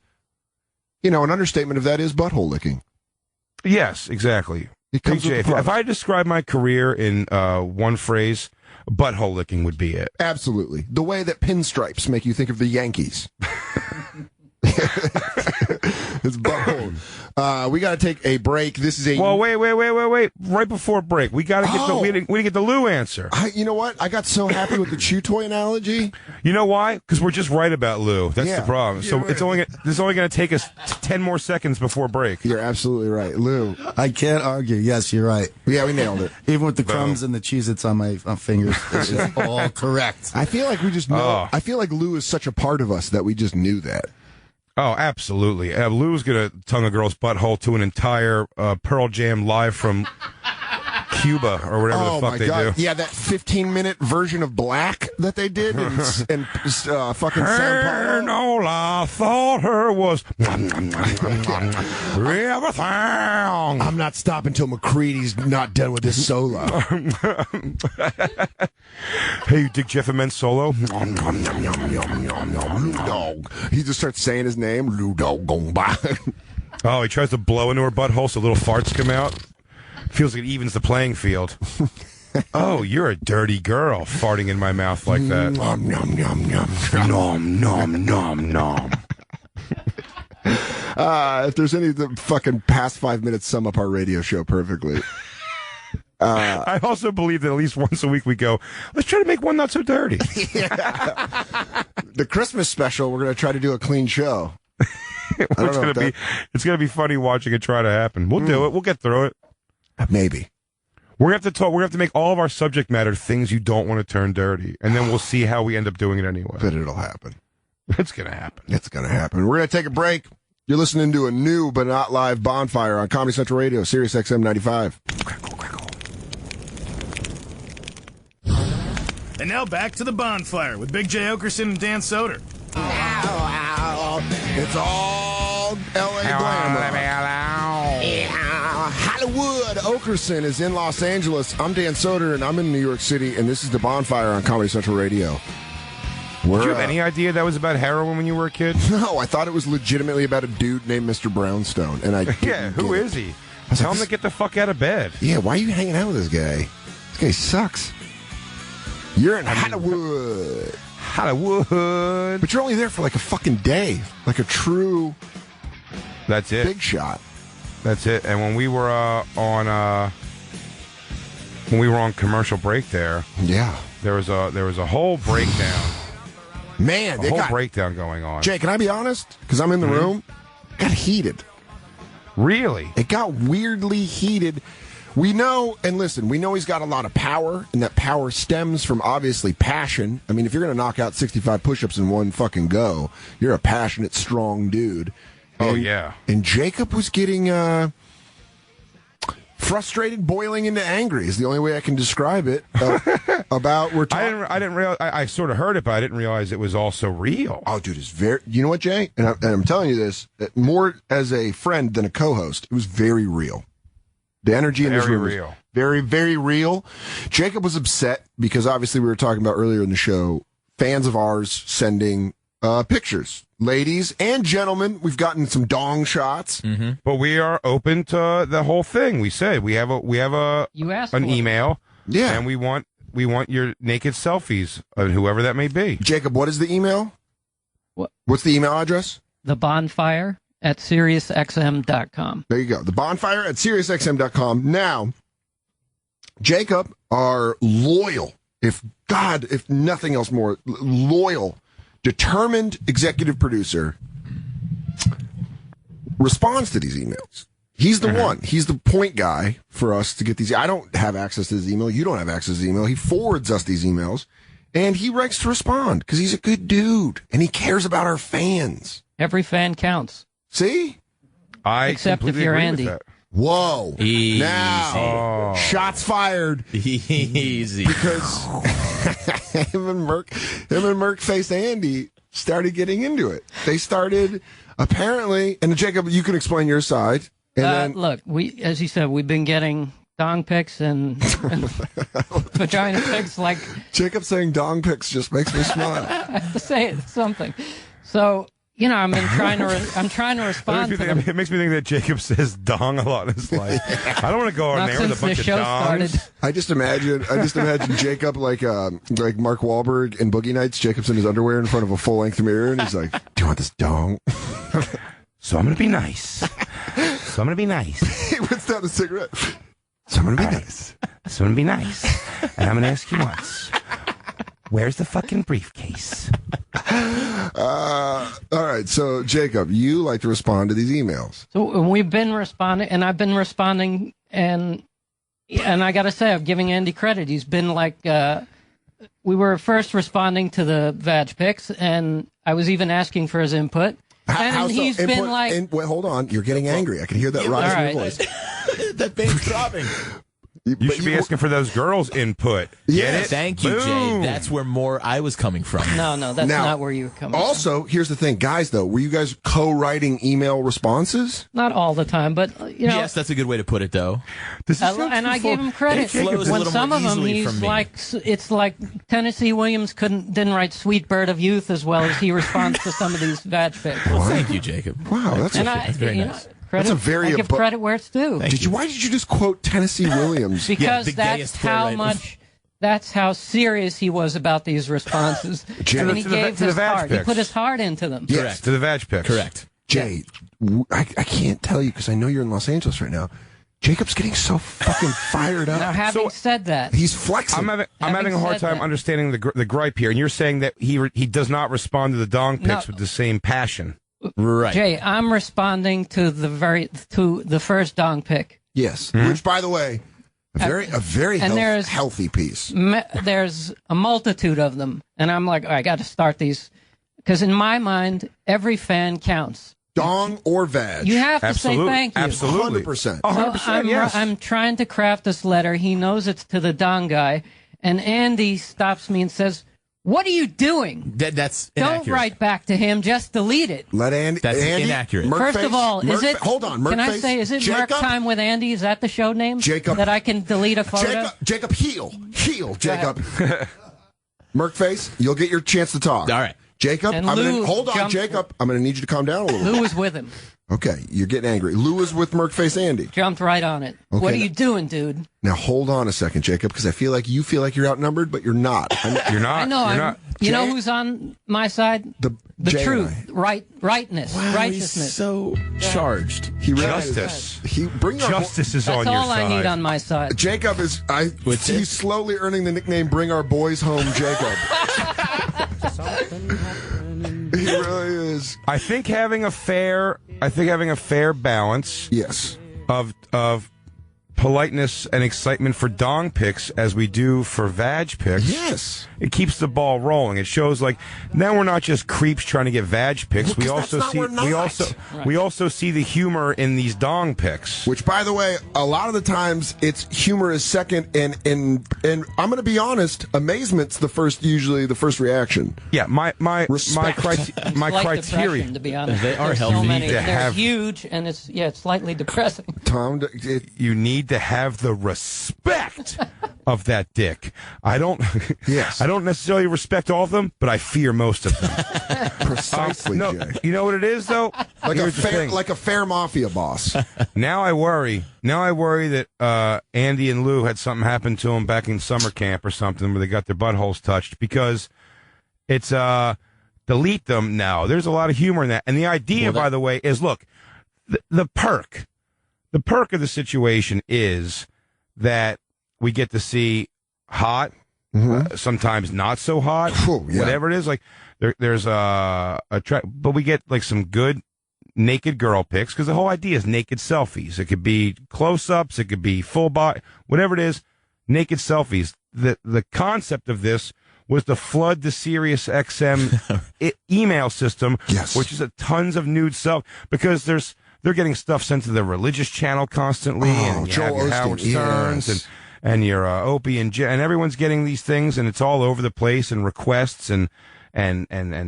an understatement of that is butthole licking. Yes, exactly. It comes Big J, with the if I describe my career in one phrase, butthole licking would be it. Absolutely. The way that pinstripes make you think of the Yankees. It's butthole. We got to take a break. This is a. Well, wait. Right before break, we got to get we didn't get the Lou answer. You know what? I got so happy with the chew toy analogy. You know why? Because we're just right about Lou. That's Yeah. the problem. So Yeah, it's only going to take us 10 more seconds before break. You're absolutely right, Lou. I can't argue. Yes, you're right. Yeah, we nailed it. Even with the crumbs and the Cheez-Its on my fingers, it's just all correct. I feel like we just know. Oh. I feel like Lou is such a part of us that we just knew that. Oh, absolutely. Lou's going to tongue a girl's butthole to an entire Pearl Jam live from Cuba or whatever the fuck they do. Yeah, that 15-minute version of Black that they did in fucking Sao Paulo. And all I thought her was everything. I'm not stopping till McCready's not done with his solo. Hey, you dig Jeff Amen's solo? Lou Dog. He just starts saying his name. Lou Dog going by. Oh, he tries to blow into her butthole so little farts come out. Feels like it evens the playing field. Oh, you're a dirty girl, farting in my mouth like that. Nom, nom, nom, nom. Nom, nom, nom, nom. If there's any of the fucking past 5 minutes sum up our radio show perfectly. I also believe that at least once a week we go, let's try to make one not so dirty. The Christmas special, we're going to try to do a clean show. It's gonna be funny watching it try to happen. We'll do it. We'll get through it. Maybe. We're gonna have to talk. We're gonna have to make all of our subject matter things you don't want to turn dirty, and then we'll see how we end up doing it anyway. But it'll happen. It's gonna happen. It's going to happen. We're going to take a break. You're listening to a new but not live Bonfire on Comedy Central Radio, Sirius XM 95. And now back to the Bonfire with Big J Oakerson and Dan Soder. It's all L.A. glamour. Hollywood. Oakerson is in Los Angeles. I'm Dan Soder, and I'm in New York City, and this is the Bonfire on Comedy Central Radio. Did you have any idea that was about heroin when you were a kid? No, I thought it was legitimately about a dude named Mr. Brownstone, and I yeah, who is he? Tell him to get the fuck out of bed. Yeah, why are you hanging out with this guy? This guy sucks. You're in Hollywood. Hollywood. But you're only there for like a fucking day. Like a true That's it. big shot. That's it. And when we were on commercial break there, Yeah. there was a whole breakdown. Man, A whole breakdown going on. Jay, can I be honest? Because I'm in the room. It got heated. Really? It got weirdly heated. We know, and listen, we know he's got a lot of power, and that power stems from, obviously, passion. I mean, if you're going to knock out 65 push-ups in one fucking go, you're a passionate, strong dude. Oh, And- yeah. And Jacob was getting frustrated, boiling into angry is the only way I can describe it. About we're talking. I didn't realize. I sort of heard it, but I didn't realize it was also real. Oh, dude, it's very. You know what, Jay? And I'm telling you this more as a friend than a co-host. It was very real. The energy in this Very room was real. very, very real. Jacob was upset because obviously we were talking about earlier in the show, fans of ours sending pictures. Ladies and gentlemen, we've gotten some dong shots. Mm-hmm. But we are open to the whole thing. We said we have You asked an for it. email. Yeah. And we want your naked selfies, whoever that may be. Jacob, what is the email? What's the email address? The Bonfire at SiriusXM.com. There you go. The Bonfire at SiriusXM.com. Now, Jacob, our loyal, if nothing else more, loyal, determined executive producer, responds to these emails. He's the one. He's the point guy for us to get these. I don't have access to his email. You don't have access to his email. He forwards us these emails, and he writes to respond because he's a good dude, and he cares about our fans. Every fan counts. See? Except if you're agree with Andy. that. Whoa. Easy. Now, shots fired. Easy. Because him and Merc-faced Andy started getting into it. They started, apparently, and Jacob, you can explain your side. And then, Look, as you said, we've been getting dong pics and vagina pics. Like, Jacob saying dong pics just makes me smile. I have to say something. So, I'm trying to respond to them. It makes me think that Jacob says dong a lot in his life. I don't want to go on Not there with a since bunch the of show dongs. started. I just imagine Jacob like Mark Wahlberg in Boogie Nights. Jacob's in his underwear in front of a full-length mirror, and he's like, "Do you want this dong?" So I'm going to be nice. He puts down the cigarette. So I'm going to be nice. So I'm going to be nice. And I'm going to ask you once. Where's the fucking briefcase? All right, so Jacob, you like to respond to these emails. So we've been responding, and I've been responding, and I got to say, I'm giving Andy credit. He's been like, we were first responding to the vag pics, and I was even asking for his input. And he's been like, wait, hold on, you're getting angry. I can hear that rise in your voice. That vein's throbbing. You should be asking for those girls' input. Get it? Thank you, Boom. Jay. That's where more I was coming from. no, that's Now, not where you were coming Also, here's the thing, guys, though, were you guys co-writing email responses? from. Not all the time, but, Yes, that's a good way to put it, though. and I gave him credit. It flows a When little some more of them, easily he's from me. like, it's like Tennessee Williams didn't write "Sweet Bird of Youth" as well as he responds to some of these vag pics. Well, thank you, Jacob. Wow, that's very nice. Credit, That's a very I give credit where it's due. Why did you just quote Tennessee Williams? Because the that's gayest how playwright. much. That's how serious he was about these responses. I mean, he To the gave to the his vag heart. He pics. put his heart into them. Yes. To the vag pics. Correct. Jay, I can't tell you because I know you're in Los Angeles right now. Jacob's getting so fucking fired Now, up. having said that, He's flexing. I'm having a hard said time that- understanding the gripe here, and you're saying that he does not respond to the dong pics No. with the same passion. Right. Jay, I'm responding to the first dong pic. Yes. Which, by the way, a very And there's- healthy piece. There's a multitude of them, and I'm like, I got to start these because in my mind, every fan counts. Dong or vag. You have to Absolutely. say thank you. Absolutely. 100%. Oh, So 100%, yes. I'm trying to craft this letter. He knows it's to the dong guy, and Andy stops me and says, "What are you doing? That's Don't inaccurate. write back to him. Just delete it." Let Andy. That's Andy, inaccurate. First of all, is it? Hold on. Can I Merkface, say, is it Jacob, Merc Time with Andy? Is that the show name? Jacob. That I can delete a photo? Jacob, heel, Jacob. Merkface, you'll get your chance to talk. All right. Jacob, And hold Lou on, jumped- Jacob. I'm going to need you to calm down a little. Lou was with him. Okay, you're getting angry. Lou is with Merkface Andy. Jumped right on it. Okay, What are now- you doing, dude? Now hold on a second, Jacob, because I feel like you're outnumbered, but you're not. You're not. I know. You're not. You know Jay- who's on my side? The Jay and truth, rightness, Wow, righteousness. he's so charged. He really Justice. Is. He bring our Justice is That's on your all side. I need on my side. Jacob is. With He's this? slowly earning the nickname "Bring Our Boys Home," Jacob. He really is. I think having a fair balance Yes. of politeness and excitement for dong pics as we do for vag pics. Yes. It keeps the ball rolling. It shows like now we're not just creeps trying to get vag pics. We 'cause also that's see not- we're not. we also see the humor in these dong pics. Which, by the way, a lot of the times it's humor is second, and I'm going to be honest, amazement's usually the first reaction. Yeah, my Respect. Like criteria. depression, to be honest. They are There's healthy. So many. to They're have- huge, and it's slightly depressing. Tom, You need need to have the respect of that dick. I don't. Yes. I don't necessarily respect all of them, but I fear most of them. Precisely, No, Jay. you know what it is though. Like Here's the thing. a fair mafia boss. Now I worry that Andy and Lou had something happen to them back in summer camp or something where they got their buttholes touched, because it's delete them now. There's a lot of humor in that. And the idea, by the way, is look, the perk of the situation is that we get to see hot, sometimes not so hot, whatever it is. Like there's but we get like some good naked girl pics, because the whole idea is naked selfies. It could be close-ups, it could be full body, whatever it is, naked selfies. The concept of this was to flood the Sirius XM email system, which is tons of nude self, because they're getting stuff sent to the religious channel constantly, and you have your Howard Sterns and your Opie and everyone's getting these things, and it's all over the place, and requests and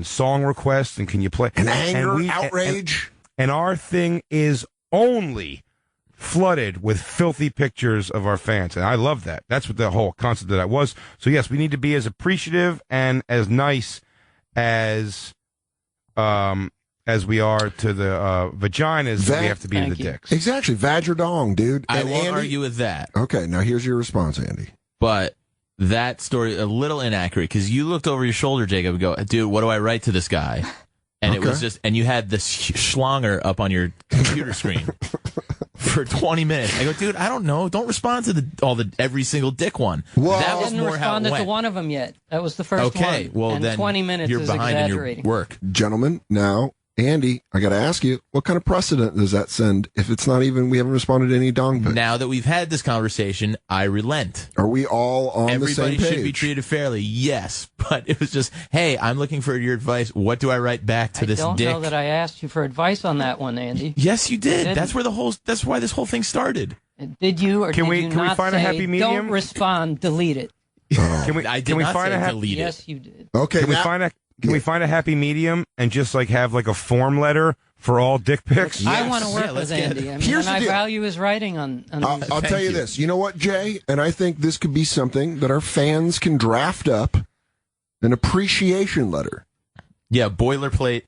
song requests, and can you play and anger, outrage. And our thing is only flooded with filthy pictures of our fans. And I love that. That's what the whole concept of that was. So, yes, we need to be as appreciative and as nice as we are to the vaginas that we have to be to the dicks. Exactly. Vag or dong, dude. I And won't Andy, argue with that. Okay, now here's your response, Andy. But that story, a little inaccurate, because you looked over your shoulder, Jacob, and go, dude, what do I write to this guy? And it was just, and you had this schlonger up on your computer screen for 20 minutes. I go, dude, I don't know. Don't respond to every single dick one. Well, that was I hadn't more how it responded went. to one of them yet. That was the first one. Okay, well and then 20 minutes you're is behind exaggerating. in your work. Gentlemen, now, Andy, I got to ask you, what kind of precedent does that send if it's not even, we haven't responded to any dong pics? Now that we've had this conversation, I relent. Are we all on the same Everybody page? should be treated fairly, yes. But it was just, hey, I'm looking for your advice. What do I write back to this I don't dick? know that I asked you for advice on that one, Andy. Yes, you did. Didn't. That's why this whole thing started. Did you or Can did we- you can we not find a say, happy medium? Don't respond, delete it? Can we I did can we not find say a delete it. Yes, you did. Okay, can we now- find a can we find a happy medium and just like have like a form letter for all dick pics? I want to work Yeah, let's with get- Andy. I mean, Here's and the I deal. value his writing on these. I'll tell you you. this. You know what, Jay? And I think this could be something that our fans can draft up an appreciation letter. Yeah, boilerplate.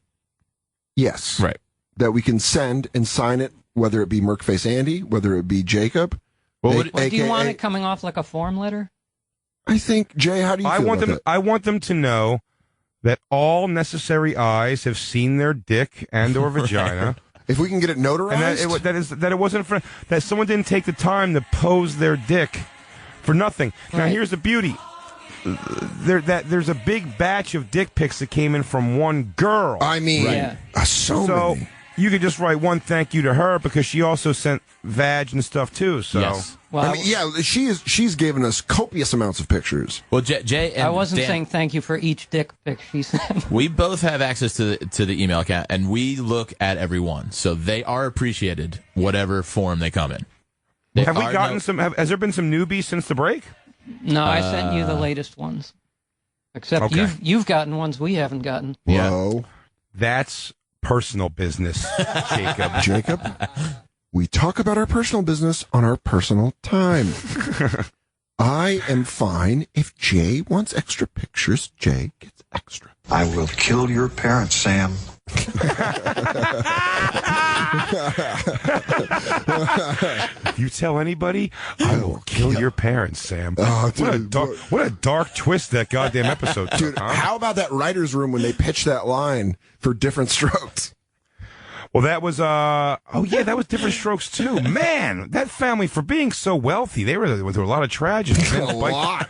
Yes. Right. That we can send and sign it, whether it be Merkface Andy, whether it be Jacob. Well, Well, do you want AKA it coming off like a form letter? I think, Jay, how do you feel about that? I want them to know that all necessary eyes have seen their dick and or vagina, If we can get it notarized. and that it wasn't that someone didn't take the time to pose their dick for nothing. Now Right. here's the beauty. There's a big batch of dick pics that came in from one girl. I mean, Yeah. so many. You could just write one thank you to her because she also sent vag and stuff too. So Yes. Well, I mean, yeah, she's given us copious amounts of pictures. Well, Jay and I wasn't Dan, saying thank you for each dick pic she sent. we both have access to the email account, and we look at every one, so they are appreciated, whatever form they come in. They have we are gotten no- some? Has there been some newbies since the break? No, I sent you the latest ones. Except Okay. you've gotten ones we haven't gotten. Yeah. Whoa. That's personal business, Jacob. Jacob, we talk about our personal business on our personal time. I am fine. If Jay wants extra pictures, Jay gets extra. I will kill your parents, Sam. If you tell anybody, I will kill your parents, Sam. Oh, what a dark twist that goddamn episode took, Dude, huh? how about that writer's room when they pitched that line for Different Strokes? Well, that was that was Different Strokes too. Man, that family, for being so wealthy, they went through a lot of tragedy. A lot.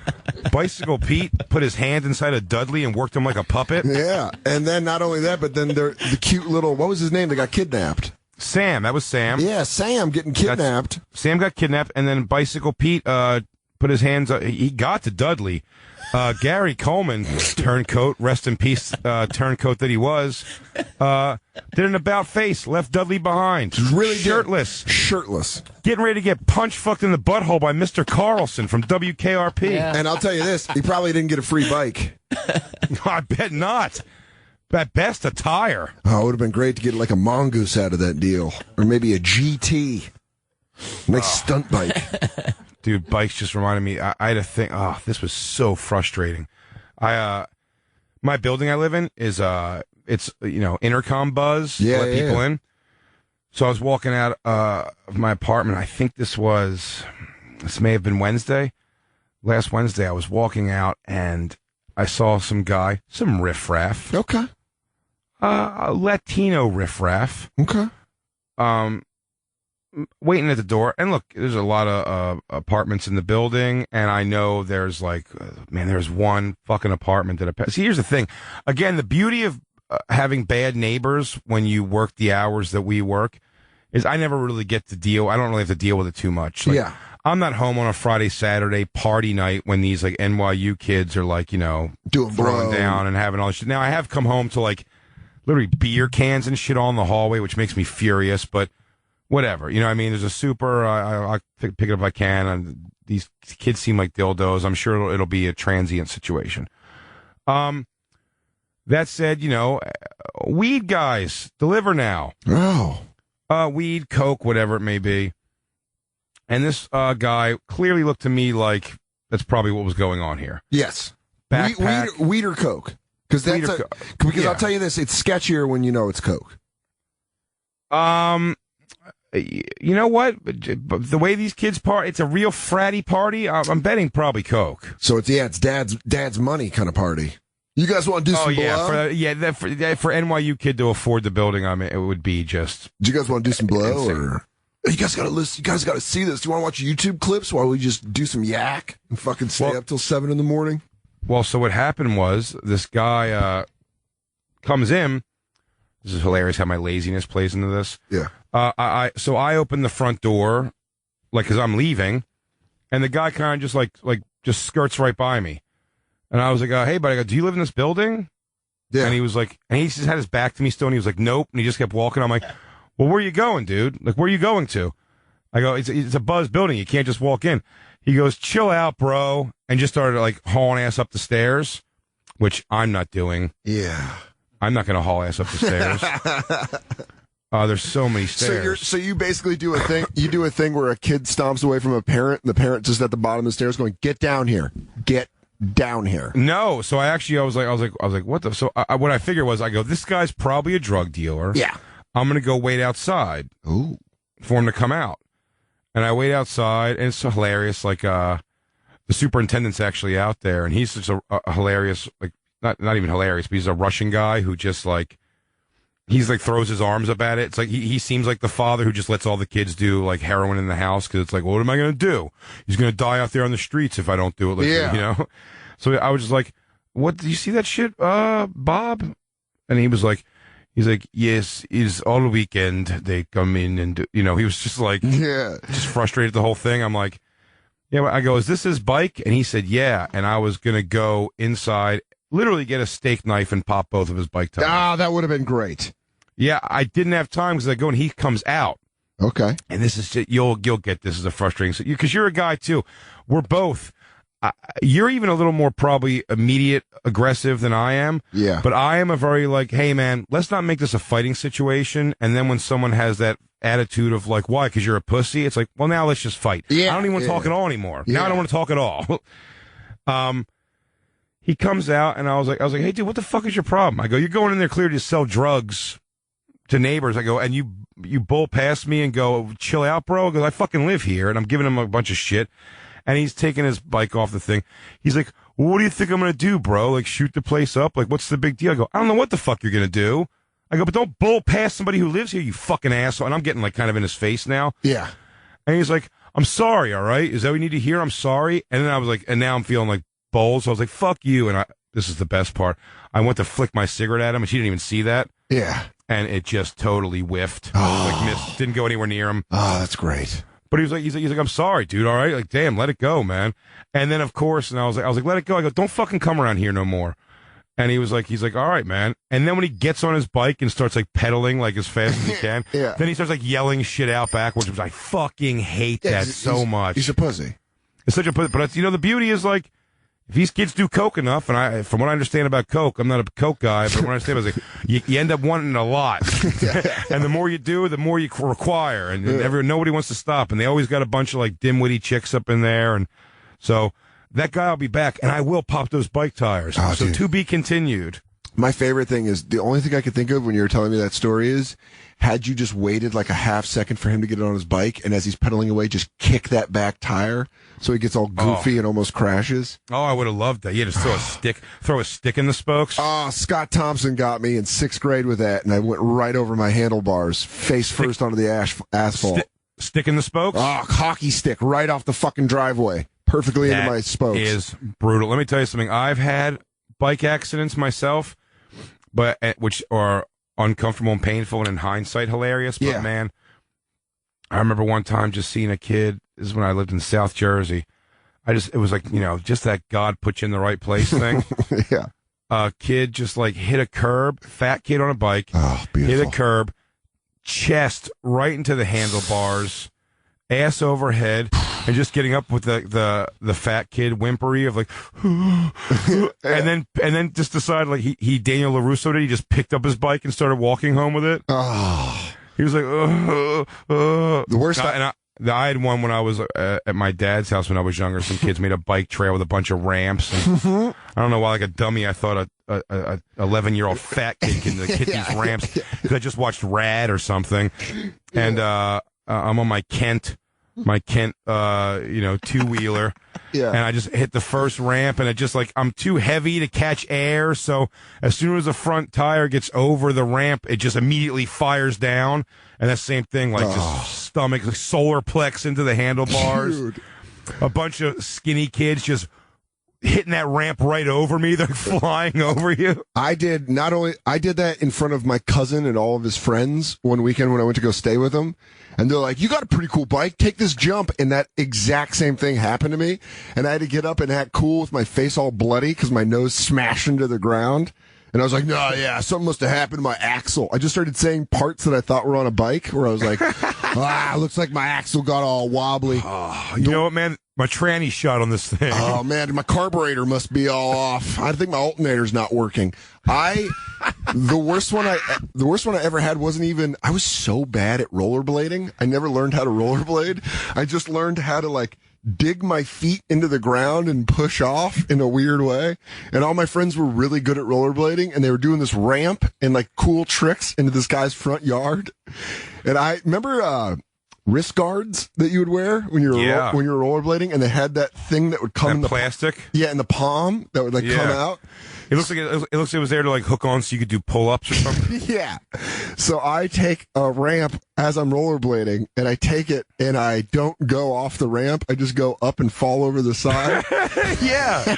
Bicycle Pete put his hand inside a Dudley and worked him like a puppet. Yeah, and then not only that, but then the cute little, what was his name that got kidnapped? Sam, that was Sam. Yeah, Sam getting kidnapped. Sam got kidnapped, and then Bicycle Pete put his hands. He got to Dudley. Gary Coleman, turncoat, rest in peace, turncoat that he was, did an about face, left Dudley behind, Really did. shirtless, getting ready to get punch fucked in the butthole by Mr. Carlson from WKRP. Yeah. And I'll tell you this, he probably didn't get a free bike. I bet not. At best, a tire. Oh, it would have been great to get like a mongoose out of that deal, or maybe a GT. Nice stunt bike. Dude, bikes just reminded me. I had a thing. Oh, this was so frustrating. My building I live in is it's intercom buzz to let people in. So I was walking out of my apartment. I think this may have been Wednesday. Last Wednesday, I was walking out and I saw some guy, some riffraff. Okay. A Latino riffraff. Okay. Waiting at the door. And look, there's a lot of apartments in the building, and I know there's there's one fucking apartment that See, here's the thing. Again, the beauty of having bad neighbors when you work the hours that we work is I never really get to deal. I don't really have to deal with it too much. Yeah. I'm not home on a Friday, Saturday party night when these like NYU kids are like, doing throwing down and having all this shit. Now I have come home to like literally beer cans and shit all in the hallway, which makes me furious, but whatever. You know what I mean? There's a super, I'll pick it up if I can. And these kids seem like dildos. I'm sure it'll be a transient situation. That said, weed guys, deliver now. Oh. Weed, coke, whatever it may be. And this guy clearly looked to Yes. that's probably what was going on here. Yes. Backpack. Weed or coke. Because I'll tell you this, it's sketchier when you know it's coke. You know what? The way these kids party, it's a real fratty party. I'm betting probably coke. So it's dad's money kind of party. You guys want to do some blow? For NYU kid to afford the building, it would be just. Do you guys want to do some blow insane. or? You guys got to listen. You guys got to see this. Do you want to watch YouTube clips while we just do some yak and fucking stay up till 7 a.m? Well, so what happened was this guy comes in. This is hilarious how my laziness plays into this. Yeah. So I open the front door, because I'm leaving, and the guy kind of just skirts right by me, and I was like, "Hey, buddy, do you live in this building?" Yeah. And he was like, and he just had his back to me still, and he was like, "Nope," and he just kept walking. I'm like, "Well, where are you going, dude? Like, where are you going to?" I go, "It's a buzz building. You can't just walk in." He goes, "Chill out, bro," and just started hauling ass up the stairs, which I'm not doing. Yeah. I'm not going to haul ass up the stairs. There's so many stairs. So you basically do a thing. You do a thing where a kid stomps away from a parent, and the parent just at the bottom of the stairs going, "Get down here, get down here." No, so I was like, what the? So what I figured was, I go, this guy's probably a drug dealer. Yeah. I'm gonna go wait outside. Ooh. For him to come out, and I wait outside, and it's so hilarious. The superintendent's actually out there, and he's just a hilarious, not even hilarious, but he's a Russian guy who just he's throws his arms up at it. It's like he seems like the father who just lets all the kids do heroin in the house because it's like, what am I going to do? He's going to die out there on the streets if I don't do it. So I was just like, what? Do you see that shit, Bob? And he was like, yes, it's all weekend. They come in and do, he was just just frustrated the whole thing. I'm like, yeah. I go, is this his bike? And he said, yeah. And I was going to go inside, literally get a steak knife and pop both of his bike tires. Ah, that would have been great. Yeah, I didn't have time because I go and he comes out. Okay. And this is you'll get this is a frustrating because you're a guy too. We're both. You're even a little more probably immediate aggressive than I am. Yeah. But I am a very hey man, let's not make this a fighting situation. And then when someone has that attitude of why? Because you're a pussy. It's well now let's just fight. Yeah. I don't even want to talk at all anymore. Yeah. Now I don't want to talk at all. He comes out and I was like, hey dude, what the fuck is your problem? I go, you're going in there clearly to sell drugs to neighbors. I go, and you bull past me and go, chill out, bro. Because I fucking live here, and I'm giving him a bunch of shit. And he's taking his bike off the thing. He's like, well, what do you think I'm going to do, bro? Shoot the place up? What's the big deal? I go, I don't know what the fuck you're going to do. I go, but don't bull past somebody who lives here, you fucking asshole. And I'm getting kind of in his face now. Yeah. And he's like, I'm sorry, all right? Is that what you need to hear? I'm sorry. And then I was like, and now I'm feeling bold. So I was like, fuck you. And this is the best part. I went to flick my cigarette at him, and she didn't even see that. Yeah. And it just totally whiffed. Missed, didn't go anywhere near him. Oh, that's great. But he's like, I'm sorry, dude. All right, damn, let it go, man. And then of course, and I was like, let it go. I go, don't fucking come around here no more. And he's like, all right, man. And then when he gets on his bike and starts pedaling as fast as he can, yeah. Then he starts yelling shit out backwards, which I fucking hate that so much. He's a pussy. It's such a pussy. But the beauty is if if these kids do coke enough, and from what I understand about coke, I'm not a coke guy, but what I understand is like you end up wanting a lot, and the more you do, the more you require, and nobody wants to stop, and they always got a bunch of like dimwitty chicks up in there, and so that guy will be back, and I will pop those bike tires. Oh, so dude. to be continued. My favorite thing is the only thing I could think of when you were telling me that story is had you just waited like a half second for him to get on his bike, and as he's pedaling away, just kick that back tire so he gets all goofy and almost crashes. Oh, I would have loved that. Yeah, just throw a stick in the spokes. Oh, Scott Thompson got me in 6th grade with that, and I went right over my handlebars, face first onto the asphalt. Stick in the spokes? Oh, hockey stick right off the fucking driveway, perfectly into my spokes. That is brutal. Let me tell you something. I've had bike accidents myself, but which are uncomfortable and painful, and in hindsight hilarious. But man, I remember one time just seeing a kid. This is when I lived in South Jersey. It was like, just that God put you in the right place thing. Yeah. A kid just like hit a curb, fat kid on a bike, beautiful. hit a curb, chest right into the handlebars, ass overhead, and just getting up with the fat kid whimpery of like, and then just decided like he Daniel LaRusso did. He just picked up his bike and started walking home with it. Oh, he was like, the worst. I had one when I was at my dad's house when I was younger. Some kids made a bike trail with a bunch of ramps. And I don't know why, like a dummy, I thought a 11-year-old fat kid can hit these ramps. Because I just watched Rad or something, and I'm on my Kent two-wheeler. Yeah. And I just hit the first ramp, and it just like, I'm too heavy to catch air. So as soon as the front tire gets over the ramp, it just immediately fires down. And that same thing, like just stomach, like solar plex into the handlebars. Dude. A bunch of skinny kids just hitting that ramp right over me. They're flying over you. I did that in front of my cousin and all of his friends one weekend when I went to go stay with them. And they're like, you got a pretty cool bike. Take this jump. And that exact same thing happened to me. And I had to get up and act cool with my face all bloody because my nose smashed into the ground. And I was like, no, something must have happened to my axle. I just started saying parts that I thought were on a bike where I was like, looks like my axle got all wobbly. You know what, man? My tranny shot on this thing. Oh, man, my carburetor must be all off. I think my alternator's not working. The worst one I ever had wasn't even, I was so bad at rollerblading. I never learned how to rollerblade. I just learned how to like dig my feet into the ground and push off in a weird way. And all my friends were really good at rollerblading, and they were doing this ramp and like cool tricks into this guy's front yard. And I remember, wrist guards that you would wear when you were rollerblading, and they had that thing that would come in the plastic. In the palm that would like come out. It looks like it was there to like hook on so you could do pull-ups or something. Yeah. So I take a ramp as I'm rollerblading, and I take it, and I don't go off the ramp. I just go up and fall over the side. Yeah.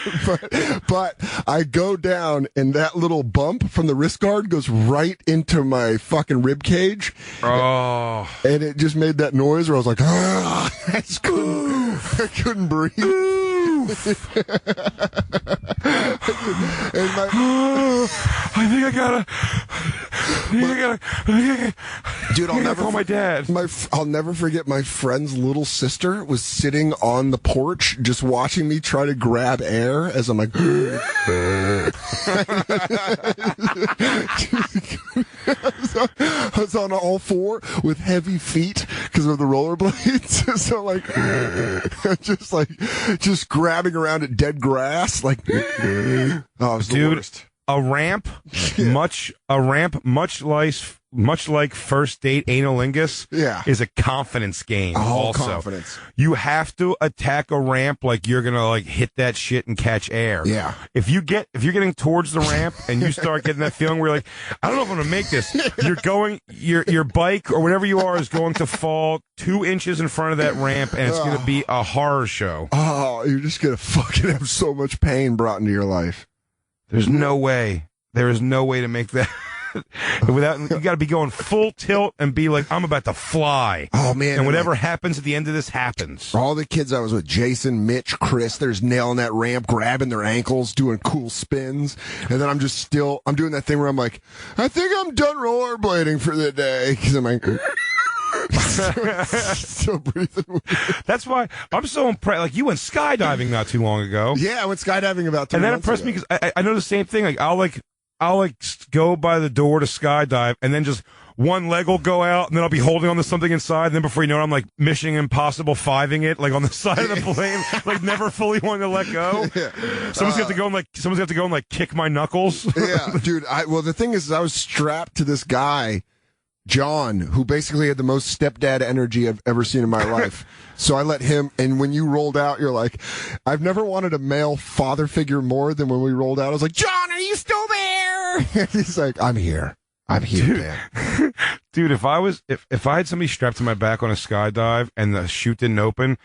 but I go down, and that little bump from the wrist guard goes right into my fucking rib cage. Oh. And it just made that noise where I was like, I just couldn't breathe. I think I gotta. Dude, I'll never call my dad. I'll never forget my friend's little sister was sitting on the porch just watching me try to grab air as I'm like. I was on all four with heavy feet because of the rollerblades. So just grabbing around at dead grass, like. Oh, it was the worst. A ramp, much like first date analingus, is a confidence game. Also, confidence. You have to attack a ramp like you're gonna like hit that shit and catch air. Yeah. If you're getting towards the ramp and you start getting that feeling where you're like, I don't know if I'm gonna make this. Your bike or whatever you are is going to fall 2 inches in front of that ramp, and it's gonna be a horror show. Oh, you're just gonna fucking have so much pain brought into your life. There's no way. There is no way to make that. Without, you got to be going full tilt and be like, I'm about to fly. Oh, man. And whatever happens at the end of this happens. All the kids I was with, Jason, Mitch, Chris, they're just nailing that ramp, grabbing their ankles, doing cool spins. And then I'm doing that thing where I'm like, I think I'm done rollerblading for the day. Because I'm like, Still breathing. That's why I'm so impressed. Like, you went skydiving not too long ago. Yeah, I went skydiving about 2 and that months impressed ago. me because I know the same thing. Like, I'll go by the door to skydive, and then just one leg will go out, and then I'll be holding on to something inside, and then before you know it, I'm like Mission Impossible 5ing it, like on the side of the plane, like never fully wanting to let go. Yeah. Someone's got to go and like kick my knuckles. Yeah, dude. Well, the thing is, I was strapped to this guy, John, who basically had the most stepdad energy I've ever seen in my life. So I let him, and when you rolled out, you're like, I've never wanted a male father figure more than when we rolled out. I was like, John, are you still there? He's like, I'm here. I'm here, man. Dude, if I had somebody strapped to my back on a skydive and the chute didn't open,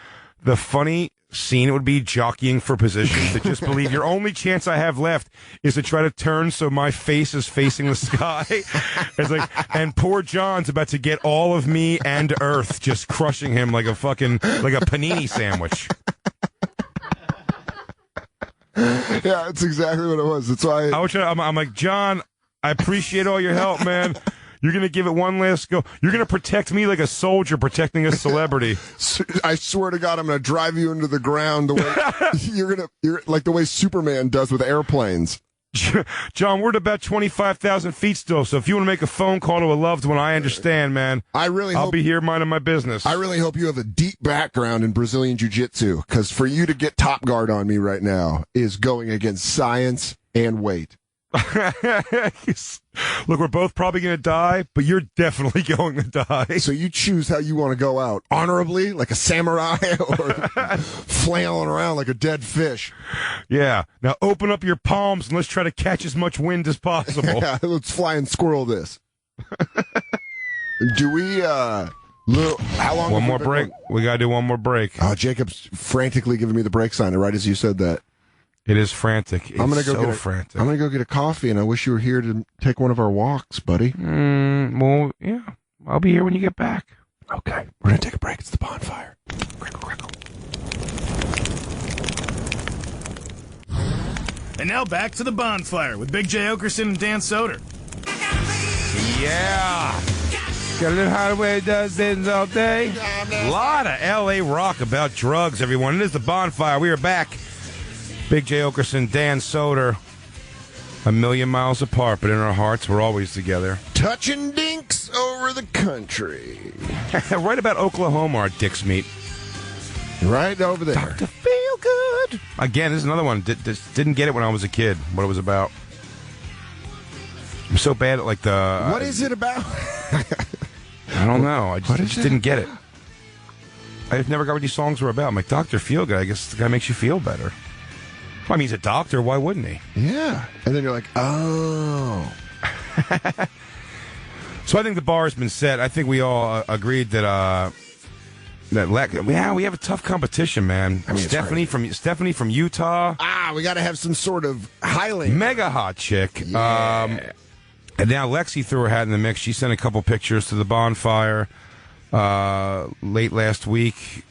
the funny scene would be jockeying for position to just believe your only chance I have left is to try to turn so my face is facing the sky. It's like, and poor John's about to get all of me and Earth just crushing him like a panini sandwich. Yeah, it's exactly what it was. That's why I'm like, John, I appreciate all your help, man. You're going to give it one last go. You're going to protect me like a soldier protecting a celebrity. I swear to God, I'm going to drive you into the ground the way you're like the way Superman does with airplanes. John, we're at about 25,000 feet still, so if you want to make a phone call to a loved one, I understand, man. I'll be here minding my business. I really hope you have a deep background in Brazilian Jiu-Jitsu, because for you to get top guard on me right now is going against science and weight. Look, we're both probably going to die, but you're definitely going to die. So you choose how you want to go out. Honorably, like a samurai, or flailing around like a dead fish. Yeah. Now open up your palms and let's try to catch as much wind as possible. Yeah, let's fly and squirrel this. Do we, how long? One more break. We got to do one more break. Oh, Jacob's frantically giving me the break sign right as you said that. It is frantic. It's I'm gonna go frantic. I'm going to go get a coffee, and I wish you were here to take one of our walks, buddy. Well, yeah. I'll be here when you get back. Okay. We're going to take a break. It's the bonfire. Crackle, crackle. And now back to the bonfire with Big J. Oakerson and Dan Soder. Yeah. Got a little highway does things all day. A lot of L.A. rock about drugs, everyone. It is the bonfire. We are back. Big J. Oakerson, Dan Soder, a million miles apart, but in our hearts, we're always together. Touching dinks over the country. Right about Oklahoma, our dicks meet. Right over there. Dr. Feel Good. Again, this is another one. Didn't get it when I was a kid, what it was about. I'm so bad at, like, the... What is it about? I don't know. I just didn't get it. I never got what these songs were about. I'm like, Dr. Feel Good, I guess the guy makes you feel better. Well, I mean, he's a doctor. Why wouldn't he? Yeah. And then you're like, oh. So I think the bar has been set. I think we all agreed that we have a tough competition, man. I mean, Stephanie from Utah. We got to have some sort of Highlander. Mega hot chick. Yeah. And now Lexi threw her hat in the mix. She sent a couple pictures to the bonfire late last week.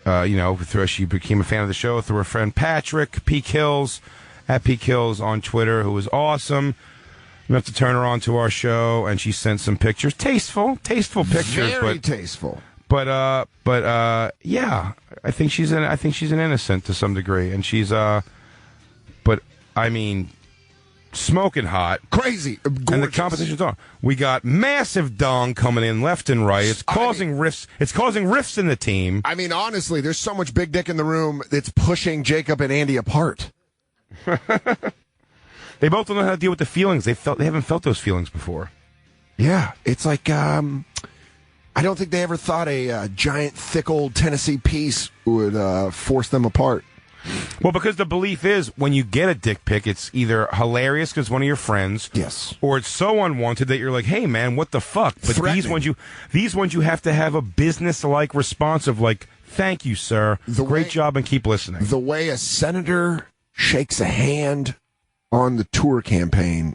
She became a fan of the show through her friend Patrick, Peak Hills, at Peak Hills on Twitter, who was awesome. Enough to turn her on to our show, and she sent some pictures. Tasteful pictures. Very tasteful. But yeah, I think she's an innocent to some degree, and she's but I mean, smoking hot, crazy, gorgeous. And the competition's on. We got massive dong coming in left and right. It's causing rifts. It's causing rifts in the team. I mean, honestly, there's so much big dick in the room that's pushing Jacob and Andy apart. They both don't know how to deal with the feelings. They haven't felt those feelings before. Yeah, it's like I don't think they ever thought a giant, thick old Tennessee piece would force them apart. Well, because the belief is when you get a dick pic, it's either hilarious because one of your friends, yes, or it's so unwanted that you're like, "Hey, man, what the fuck?" But these ones you have to have a business-like response of like, "Thank you, sir. Great job, and keep listening." The way a senator shakes a hand on the tour campaign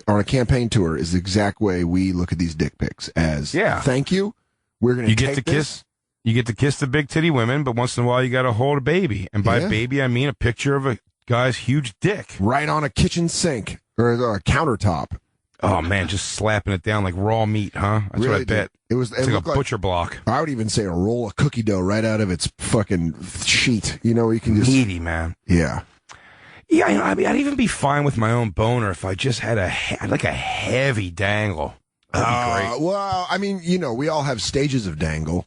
on a campaign tour is the exact way we look at these dick pics as, thank you. We're going to take this. You get to kiss the big titty women, but once in a while you got to hold a baby. And by baby, I mean a picture of a guy's huge dick. Right on a kitchen sink or a countertop. Oh man, just slapping it down like raw meat, huh? That's Really what I bet. did. It's It's like a butcher block. I would even say a roll of cookie dough right out of its fucking sheet. You know, you can just Meaty, man. yeah. Yeah, I mean, I'd even be fine with my own boner if I just had a heavy dangle. That'd be great. Well, I mean, you know, we all have stages of dangle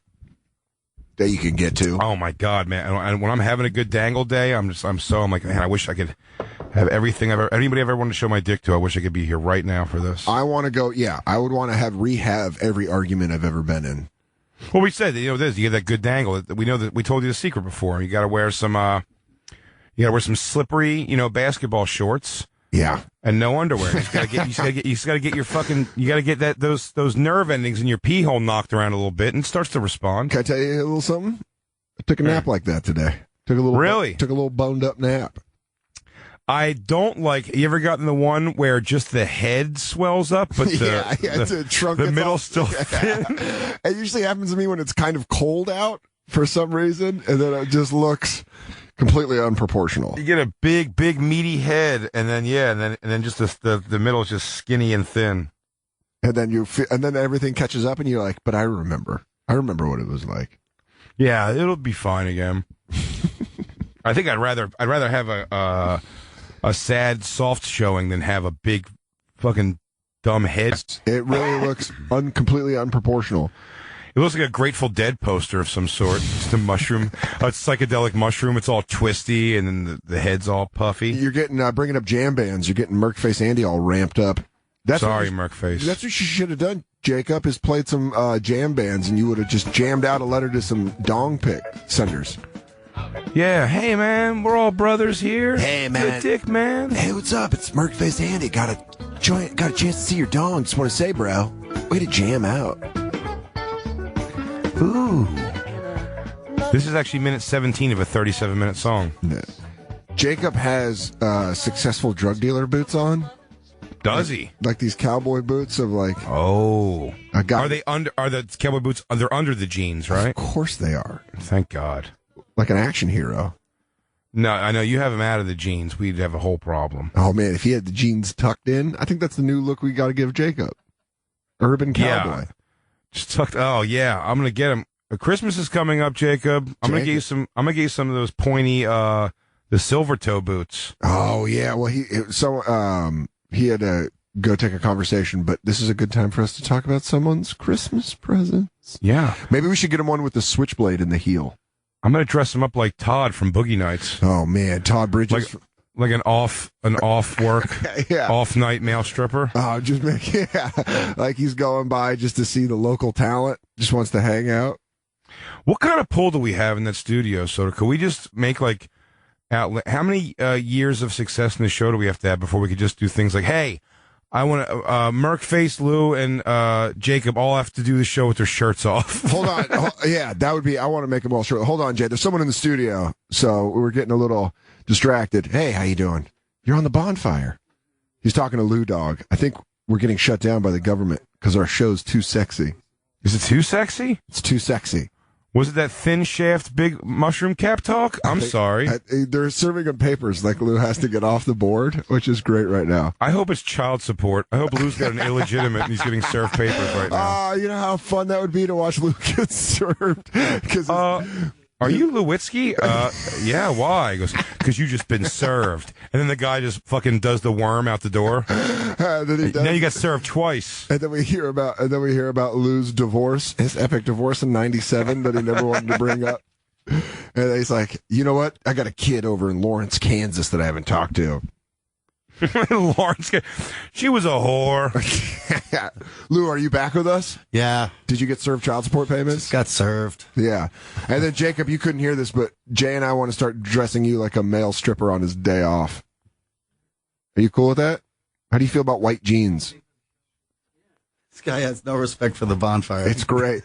that you can get to. Oh my god, man! And when I'm having a good dangle day, I'm like, man, I wish I could have everything anybody I've ever wanted to show my dick to. I wish I could be here right now for this. I want to go. Yeah, I would want to have rehab every argument I've ever been in. Well, we said, you get that good dangle. We know that we told you the secret before. You got to wear some, slippery, basketball shorts. Yeah, and no underwear. You got to get your fucking. You got to get those nerve endings in your pee hole knocked around a little bit, and it starts to respond. Can I tell you a little something? I took a nap like that today. Took a little boned up nap. I don't like. You ever gotten the one where just the head swells up, but the middle's still thin? It usually happens to me when it's kind of cold out for some reason, and then it just looks completely unproportional. You get a big meaty head, and then just the middle is just skinny and thin, and then everything catches up, and you're like, but I remember what it was like. Yeah, it'll be fine again. I think I'd rather have a sad, soft showing than have a big, fucking dumb head. It really looks completely unproportional. It looks like a Grateful Dead poster of some sort. Just a mushroom, a psychedelic mushroom. It's all twisty, and then the head's all puffy. You're getting bringing up jam bands. You're getting Merkface Andy all ramped up. Sorry, Merkface. That's what you should have done, Jacob, is played some jam bands, and you would have just jammed out a letter to some dong pick senders. Yeah, hey man, we're all brothers here. Hey man, good dick man. Hey, what's up? It's Merkface Andy. Got a chance to see your dong. Just want to say, bro, way to jam out. Ooh. This is actually minute 17 of a 37-minute song. Jacob has successful drug dealer boots on. Does he? Like these cowboy boots of like. Oh. Are the cowboy boots? They're under the jeans, right? Of course they are. Thank God. Like an action hero. No, I know you have him out of the jeans. We'd have a whole problem. Oh man, if he had the jeans tucked in, I think that's the new look we got to give Jacob. Urban cowboy. Yeah. Just tucked. Oh yeah, I'm gonna get him. Christmas is coming up, Jacob. I'm gonna get you some. I'm gonna get you some of those pointy, the silver toe boots. Oh yeah. Well, he had to go take a conversation, but this is a good time for us to talk about someone's Christmas presents. Yeah. Maybe we should get him one with the switchblade in the heel. I'm gonna dress him up like Todd from Boogie Nights. Oh man, Todd Bridges. Like an off work, yeah. Off night male stripper. Oh, like he's going by just to see the local talent. Just wants to hang out. What kind of pull do we have in that studio, Soder? Could we just make how many years of success in the show do we have to have before we could just do things like, hey, I want to Merkface, Lou, and Jacob all have to do the show with their shirts off. Hold on. Yeah, that would be. I want to make them all short. Hold on, Jay. There's someone in the studio, so we're getting a little distracted. Hey, how you doing? You're on the Bonfire. He's talking to Lou Dog. I think we're getting shut down by the government because our show's too sexy. Is it too sexy? It's too sexy. Was it that thin shaft, big mushroom cap talk? I'm sorry. They're serving him papers like Lou has to get off the board, which is great right now. I hope it's child support. I hope Lou's got an illegitimate and he's getting served papers right now. You know how fun that would be to watch Lou get served? Are you Lewitsky? Yeah, why? He goes, because you just been served. And then the guy just fucking does the worm out the door. Now you got served twice. And then we hear about Lou's divorce, his epic divorce in '97 that he never wanted to bring up. And he's like, you know what? I got a kid over in Lawrence, Kansas that I haven't talked to. Lawrence, she was a whore. Lou, are you back with us? Yeah. Did you get served child support payments? Just got served. Yeah. And then, Jacob, you couldn't hear this, but Jay and I want to start dressing you like a male stripper on his day off. Are you cool with that? How do you feel about white jeans? This guy has no respect for the Bonfire. It's great.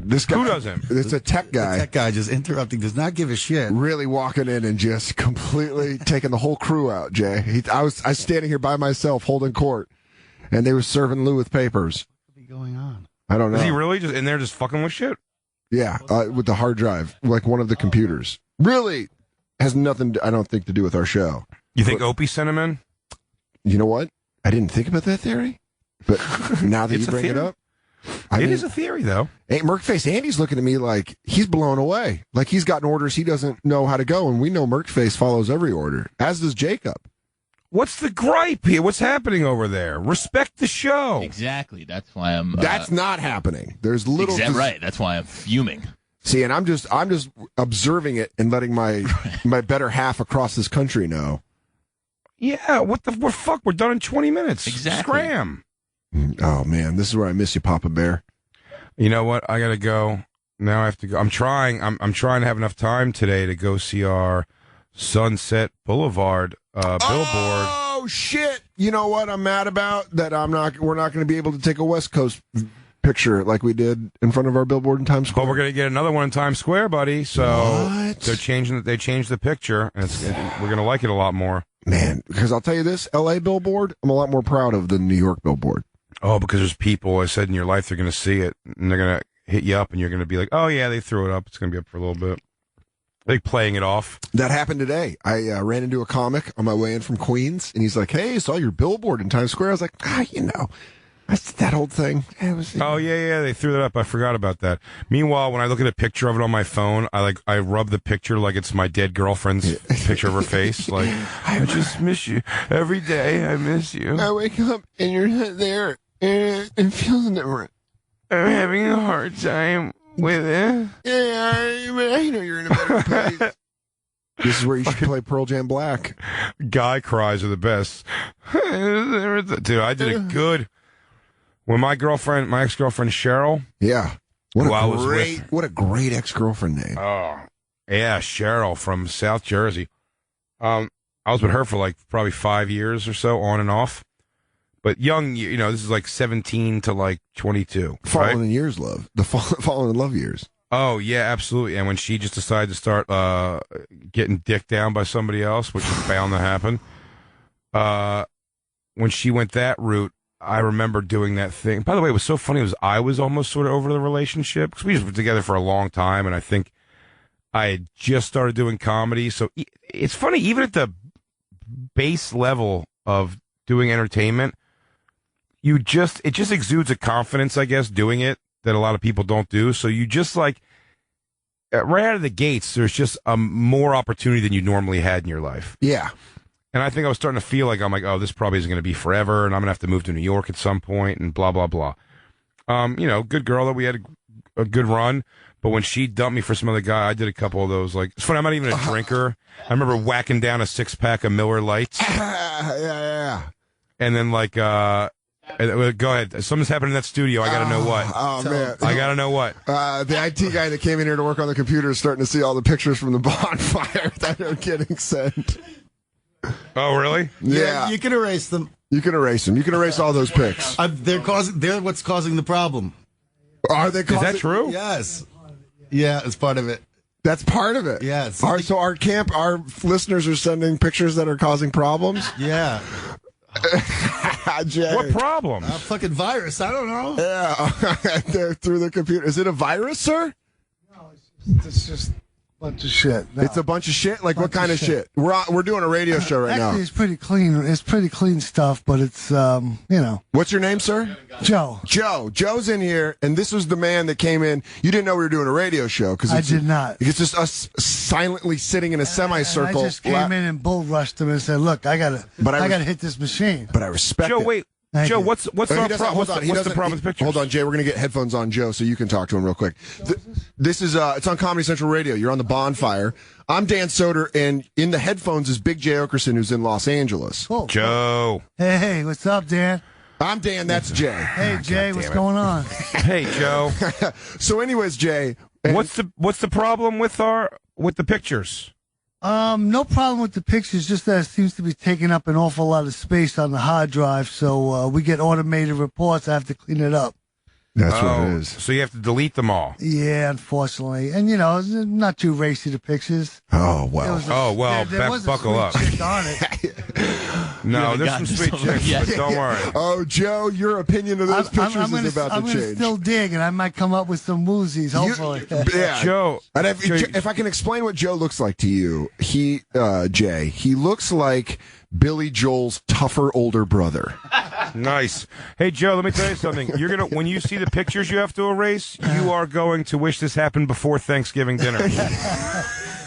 This guy, who doesn't? It's a tech guy. The tech guy just interrupting, does not give a shit. Really walking in and just completely taking the whole crew out, Jay. I was standing here by myself holding court, and they were serving Lou with papers. What could be going on? I don't know. Is he really just in there just fucking with shit? Yeah, with the hard drive, like one of the computers. Really has nothing, I don't think, to do with our show. You think Opie sent him in? You know what? I didn't think about that theory, but now that you bring it up, It is a theory, though. Hey, Merkface Andy's looking at me like he's blown away. Like he's gotten orders he doesn't know how to go, and we know Merkface follows every order, as does Jacob. What's the gripe here? What's happening over there? Respect the show. Exactly. That's why I'm. That's not happening. There's little. Right. That's why I'm fuming. See, and I'm just observing it and letting my better half across this country know. Yeah. What the fuck? We're done in 20 minutes. Exactly. Scram. Oh man, this is where I miss you, Papa Bear. You know what? I gotta go. Now I have to go. I'm trying to have enough time today to go see our Sunset Boulevard billboard. Oh shit! You know what I'm mad about? That we're not going to be able to take a West Coast picture like we did in front of our billboard in Times Square. But we're going to get another one in Times Square, buddy. So what? They changed the picture, and we're going to like it a lot more. Man, because I'll tell you this, LA billboard, I'm a lot more proud of than New York billboard. Oh, because there's people, I said, in your life, they're going to see it, and they're going to hit you up, and you're going to be like, oh, yeah, they threw it up. It's going to be up for a little bit. Like playing it off. That happened today. I ran into a comic on my way in from Queens, and he's like, hey, I saw your billboard in Times Square. I was like, that's that old thing. Oh, yeah, they threw that up. I forgot about that. Meanwhile, when I look at a picture of it on my phone, I rub the picture like it's my dead girlfriend's picture of her face. Like, I just miss you. Every day, I miss you. I wake up, and you're not there, and it feels different. I'm having a hard time with it. Yeah, I know you're in a better place. This is where you should play Pearl Jam Black. Guy cries are the best. Dude, I did it good. When my ex-girlfriend Cheryl. Yeah. What a great ex-girlfriend name. Oh, yeah, Cheryl from South Jersey. I was with her for like probably 5 years or so, on and off. But young, this is like 17 to like 22. Fallen in years, love. The fallen in love years. Oh, yeah, absolutely. And when she just decided to start getting dicked down by somebody else, which is bound to happen, when she went that route, I remember doing that thing. By the way, it was so funny. I was almost sort of over the relationship because we just were together for a long time, and I think I had just started doing comedy. So it's funny, even at the base level of doing entertainment, it just exudes a confidence, I guess, doing it that a lot of people don't do. So you just like right out of the gates, there's just more opportunity than you normally had in your life. Yeah. And I think I was starting to feel like, I'm like, oh, this probably isn't going to be forever, and I'm going to have to move to New York at some point, and blah, blah, blah. Good girl that we had a good run, but when she dumped me for some other guy, I did a couple of those. Like, it's funny, I'm not even a drinker. I remember whacking down a 6-pack of Miller Lights. Yeah. And then, like, go ahead. Something's happened in that studio. I got to know what. Oh, man. I got to know what. The IT guy that came in here to work on the computer is starting to see all the pictures from the bonfire that are getting sent. Oh, really? Yeah. You can erase them. You can erase them. You can erase all those pics. They're what's causing the problem. Are they causing? Is that true? Yes. Yeah, it's part of it. That's part of it. Yeah. So our listeners are sending pictures that are causing problems? Yeah. Jay. What problem? A fucking virus. I don't know. Yeah. They're through the computer. Is it a virus, sir? No, it's just a bunch of shit. No. It's a bunch of shit? Like what kind of shit? We're doing a radio show right now. Actually, it's pretty clean. It's pretty clean stuff, but it's, What's your name, sir? Joe. Joe's in here, and this was the man that came in. You didn't know we were doing a radio show. I did not. It's just us silently sitting in a semicircle. I just came in and bull rushed him and said, look, I gotta hit this machine. But I respect Joe, it. wait. Joe, what's the problem with the pictures? Hold on, Jay. We're going to get headphones on Joe so you can talk to him real quick. This is it's on Comedy Central Radio. You're on the Bonfire. I'm Dan Soder, and in the headphones is Big J Oakerson, who's in Los Angeles. Cool. Joe. Hey, what's up, Dan? I'm Dan. That's Jay. Hey, Jay, what's going on? Hey, Joe. So, anyways, Jay, what's the problem with the pictures? No problem with the pictures, just that it seems to be taking up an awful lot of space on the hard drive, so we get automated reports. I have to clean it up. That's what it is. So you have to delete them all. Yeah, unfortunately. And, not too racy, the pictures. Oh, well. Buckle up. Chick on it. No, there's some sweet chicks, but don't worry. Oh, Joe, your opinion of those pictures is about to I'm change. going to still dig, and I might come up with some woozies, hopefully. Yeah. Joe. And if I can explain what Joe looks like to you, Jay, he looks like Billy Joel's tougher older brother. Nice. Hey, Joe, let me tell you something. You're gonna when you see the pictures you have to erase, you are going to wish this happened before Thanksgiving dinner.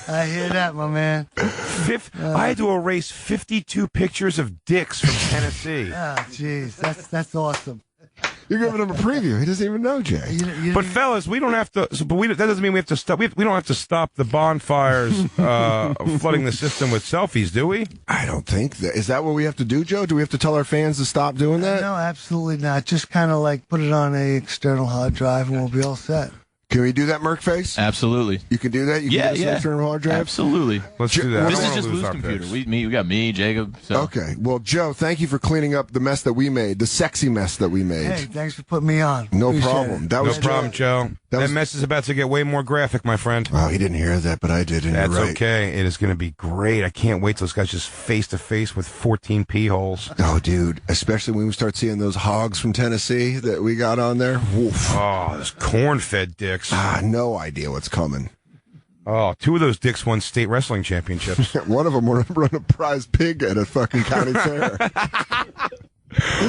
I hear that, my man. I had to erase 52 pictures of dicks from Tennessee. Ah, jeez, that's awesome. You're giving him a preview. He doesn't even know, Jay. But fellas, we don't have to. That doesn't mean we have to stop. We don't have to stop the bonfires flooding the system with selfies, do we? I don't think that. Is that what we have to do, Joe? Do we have to tell our fans to stop doing that? No, absolutely not. Just kind of like put it on a external hard drive and we'll be all set. Can we do that, Merkface? Absolutely. You can do that? You can do external hard drive? Absolutely. Let's do that. This is just Lou's computer. We got me, Jacob. So. Okay. Well, Joe, thank you for cleaning up the mess that we made, the sexy mess that we made. Hey, thanks for putting me on. No Appreciate problem. it. That was No problem, Joe. That mess is about to get way more graphic, my friend. Oh, he didn't hear that, but I did. And That's you're right. okay. It is going to be great. I can't wait till this guy's just face to face with 14 pee holes. Oh, dude. Especially when we start seeing those hogs from Tennessee that we got on there. Woof. Oh, those corn-fed dicks. No idea what's coming. Oh, 2 of those dicks won state wrestling championships. One of them were running a prize pig at a fucking county fair.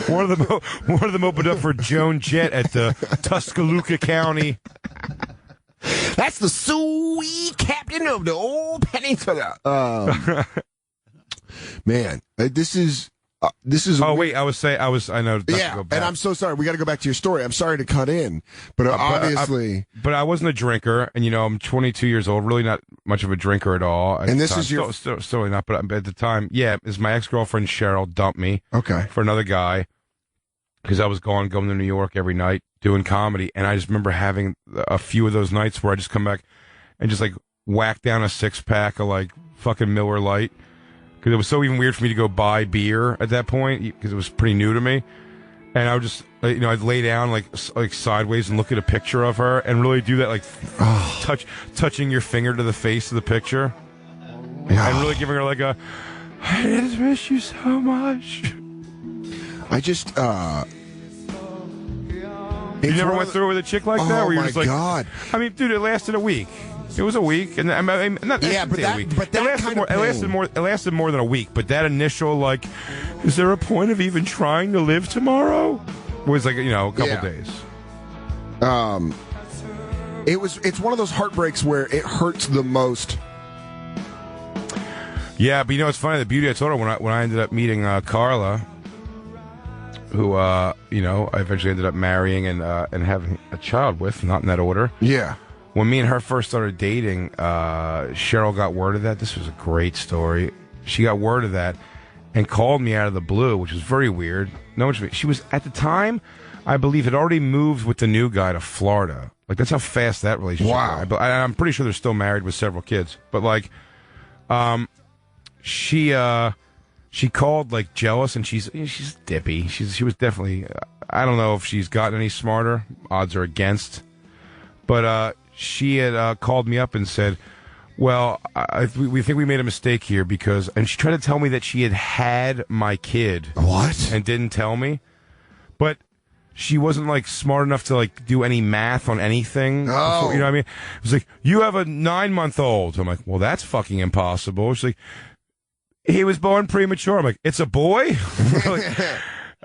One of them opened up for Joan Jett at the Tuscaloosa County. That's the sweet captain of the old peninsula. Man, this is. Oh wait, I know. Yeah, and I'm so sorry. We got to go back to your story. I'm sorry to cut in, but obviously. But I wasn't a drinker, and I'm 22 years old. Really, not much of a drinker at all. And this is your still really not. But at the time, yeah, is my ex-girlfriend Cheryl dumped me. Okay. For another guy, because I was going to New York every night doing comedy, and I just remember having a few of those nights where I just come back and just like whack down a 6-pack of like fucking Miller Lite. Because it was so even weird for me to go buy beer at that point because it was pretty new to me, and I would just I'd lay down like sideways and look at a picture of her and really do that like touching your finger to the face of the picture, and really giving her like a I just miss you so much. I just you never went through with a chick like that? Where you're just like, God. I mean, dude, it lasted a week. It was a week, and not yeah, but that, a week. But that It lasted more than a week. But that initial like, is there a point of even trying to live tomorrow? Was like a couple days. It's one of those heartbreaks where it hurts the most. Yeah, but it's funny. The beauty I told her when I ended up meeting Carla, who I eventually ended up marrying and having a child with, not in that order. Yeah. When me and her first started dating, Cheryl got word of that. This was a great story. She got word of that and called me out of the blue, which was very weird. She was, at the time, I believe, had already moved with the new guy to Florida. Like, that's how fast that relationship went. I'm pretty sure they're still married with several kids. But, like, she called, like, jealous, and she's dippy. She was definitely, I don't know if she's gotten any smarter. Odds are against. But, she had called me up and said, well, we think we made a mistake here and she tried to tell me that she had my kid. What? And didn't tell me. But she wasn't, like, smart enough to, like, do any math on anything. Oh. Before, you know what I mean? It was like, you have a 9-month-old. I'm like, well, that's fucking impossible. She's like, he was born premature. I'm like, it's a boy?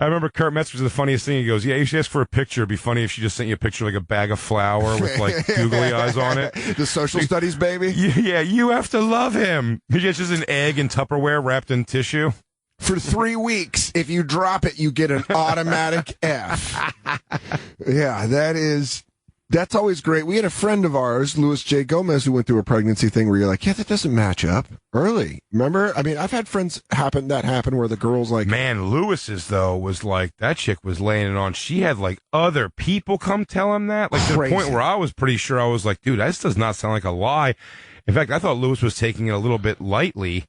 I remember Kurt Metzger's the funniest thing. He goes, yeah, you should ask for a picture. It'd be funny if she just sent you a picture like a bag of flour with like googly eyes on it. The social studies baby? Yeah, you have to love him. It's just an egg in Tupperware wrapped in tissue. For 3 weeks, if you drop it, you get an automatic F. Yeah, that's always great. We had a friend of ours, Louis J. Gomez, who went through a pregnancy thing where you're like, yeah, that doesn't match up early. Remember? I mean, I've had friends happen where the girl's like... Man, Lewis's, though, was like, that chick was laying it on. She had, like, other people come tell him that. Like, to the point where I was pretty sure I was like, dude, this does not sound like a lie. In fact, I thought Lewis was taking it a little bit lightly.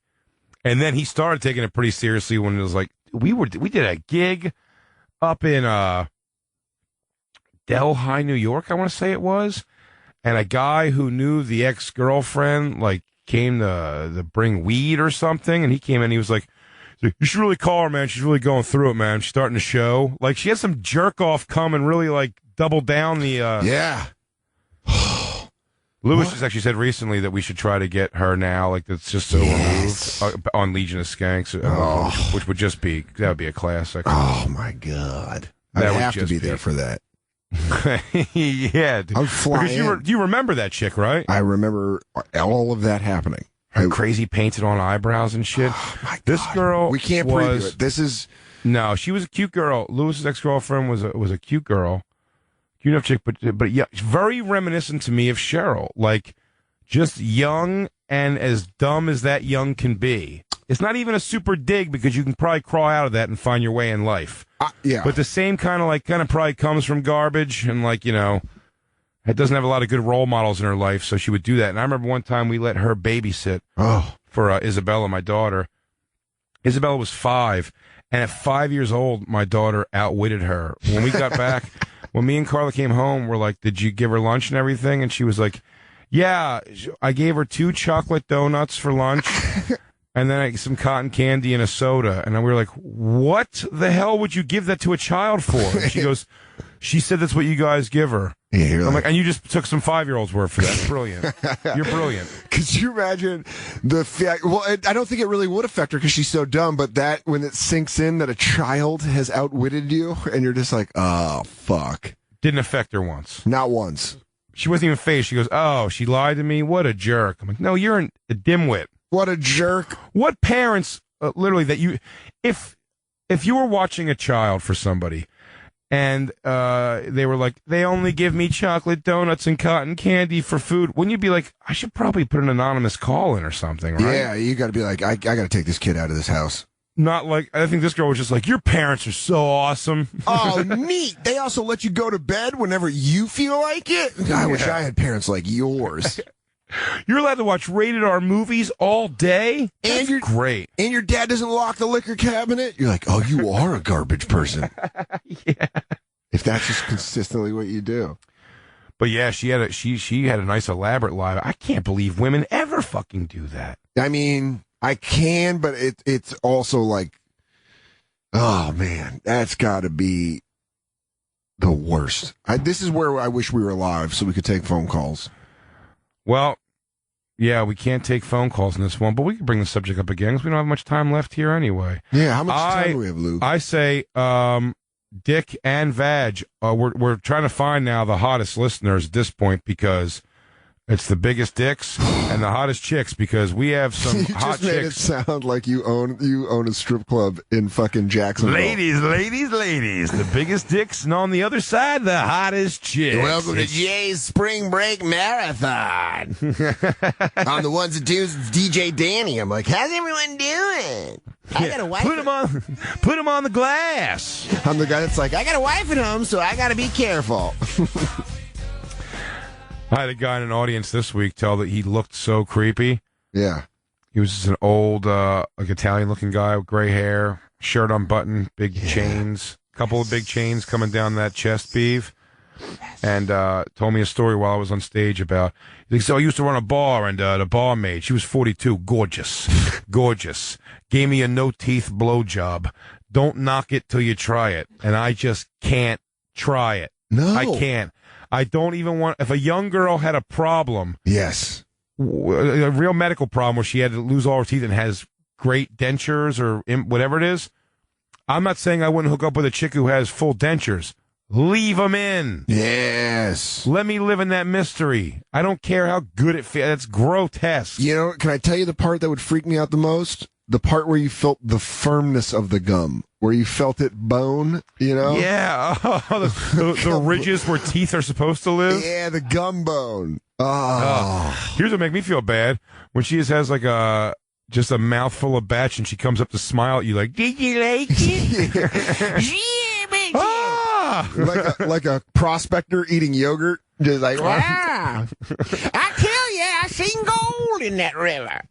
And then he started taking it pretty seriously when it was like, we did a gig up in... Delhi, New York, I want to say it was, and a guy who knew the ex-girlfriend, like, came to bring weed or something, and he came in, he was like, you should really call her, man, she's really going through it, man, she's starting to show. Like, she had some jerk-off come and really, like, double down the... Yeah. Lewis just actually said recently that we should try to get her now, like that's just so removed on Legion of Skanks, which would just be that would be a classic. Oh my God, I'd have to be there for that. Yeah, I would fly in. You remember that chick, right? I remember all of that happening. Her crazy painted on eyebrows and shit. Oh my God. This girl, we can't preview it. This is she was a cute girl. Lewis's ex-girlfriend was a cute girl. Cute enough chick, but yeah, very reminiscent to me of Cheryl. Like, just young and as dumb as that young can be. It's not even a super dig because you can probably crawl out of that and find your way in life. Yeah. But the same kind of probably comes from garbage and it doesn't have a lot of good role models in her life, so she would do that. And I remember one time we let her babysit for Isabella, my daughter. Isabella was 5, and at 5 years old, my daughter outwitted her. When we got back... When me and Carla came home, we're like, did you give her lunch and everything? And she was like, yeah, I gave her 2 chocolate donuts for lunch and then some cotton candy and a soda. And we were like, what the hell would you give that to a child for? And she goes, she said that's what you guys give her. Yeah, I'm like, and you just took some 5-year-olds' word for that. Brilliant. You're brilliant. Could you imagine the fact? Well, I don't think it really would affect her because she's so dumb. But that when it sinks in that a child has outwitted you, and you're just like, oh fuck. Didn't affect her once. Not once. She wasn't even phased. She goes, oh, she lied to me. What a jerk. I'm like, no, you're a dimwit. What a jerk. What parents literally that you, if you were watching a child for somebody. And they were like, they only give me chocolate donuts and cotton candy for food. Wouldn't you be like, I should probably put an anonymous call in or something, right? Yeah, you got to be like, I got to take this kid out of this house. Not like, I think this girl was just like, your parents are so awesome. Oh, neat. They also let you go to bed whenever you feel like it. I wish I had parents like yours. You're allowed to watch rated R movies all day? And you're great. And your dad doesn't lock the liquor cabinet? You're like, oh, you are a garbage person. Yeah. If that's just consistently what you do. But yeah, she had a nice elaborate life. I can't believe women ever fucking do that. I mean, I can, but it's also like, oh man, that's got to be the worst. This is where I wish we were live so we could take phone calls. Well, yeah, we can't take phone calls in this one, but we can bring the subject up again because we don't have much time left here anyway. Yeah, how much time do we have, Luke? I say Dick and Vag. We're trying to find now the hottest listeners at this point because it's the biggest dicks and the hottest chicks because we have some hot chicks. You just made it sound like you own a strip club in fucking Jacksonville. Ladies, the biggest dicks, and on the other side, the hottest chicks. Welcome to Jay's Spring Break Marathon. On the ones and twos, it's DJ Danny. I'm like, how's everyone doing? I got a wife. Put him on the glass. I'm the guy that's like, I got a wife at home, so I got to be careful. I had a guy in an audience this week tell that he looked so creepy. Yeah. He was just an old, like Italian-looking guy with gray hair, shirt unbuttoned, big chains, couple of big chains coming down that chest beef, and told me a story while I was on stage about, so I used to run a bar, and the barmaid, she was 42, gorgeous, gave me a no-teeth blowjob. Don't knock it till you try it, and I just can't try it. No. I can't. I don't even want... If a young girl had a problem... Yes. A real medical problem where she had to lose all her teeth and has great dentures or whatever it is, I'm not saying I wouldn't hook up with a chick who has full dentures. Leave them in. Yes. Let me live in that mystery. I don't care how good it feels. That's grotesque. You know, can I tell you the part that would freak me out the most? The part where you felt the firmness of the gum. Where you felt it bone, you know? Yeah. The ridges where teeth are supposed to live. Yeah, the gum bone. Oh. Here's what make me feel bad. When she has like just a mouthful of batch and she comes up to smile at you like, did you like it? Yeah, baby. Like a prospector eating yogurt. Just like, wow. I tell you, I seen gold in that river.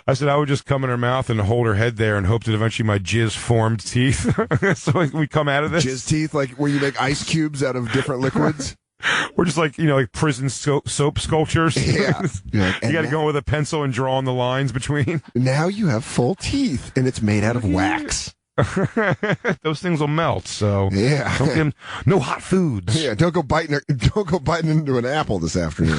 I said I would just come in her mouth and hold her head there and hope that eventually my jizz formed teeth. So we come out of this. Jizz teeth, like where you make ice cubes out of different liquids? We're just like, like prison soap sculptures. Yeah. You got to go with a pencil and draw on the lines between. Now you have full teeth, and it's made out of wax. Those things will melt. So Yeah. don't get 'em- no hot foods. Yeah, don't go biting into an apple this afternoon.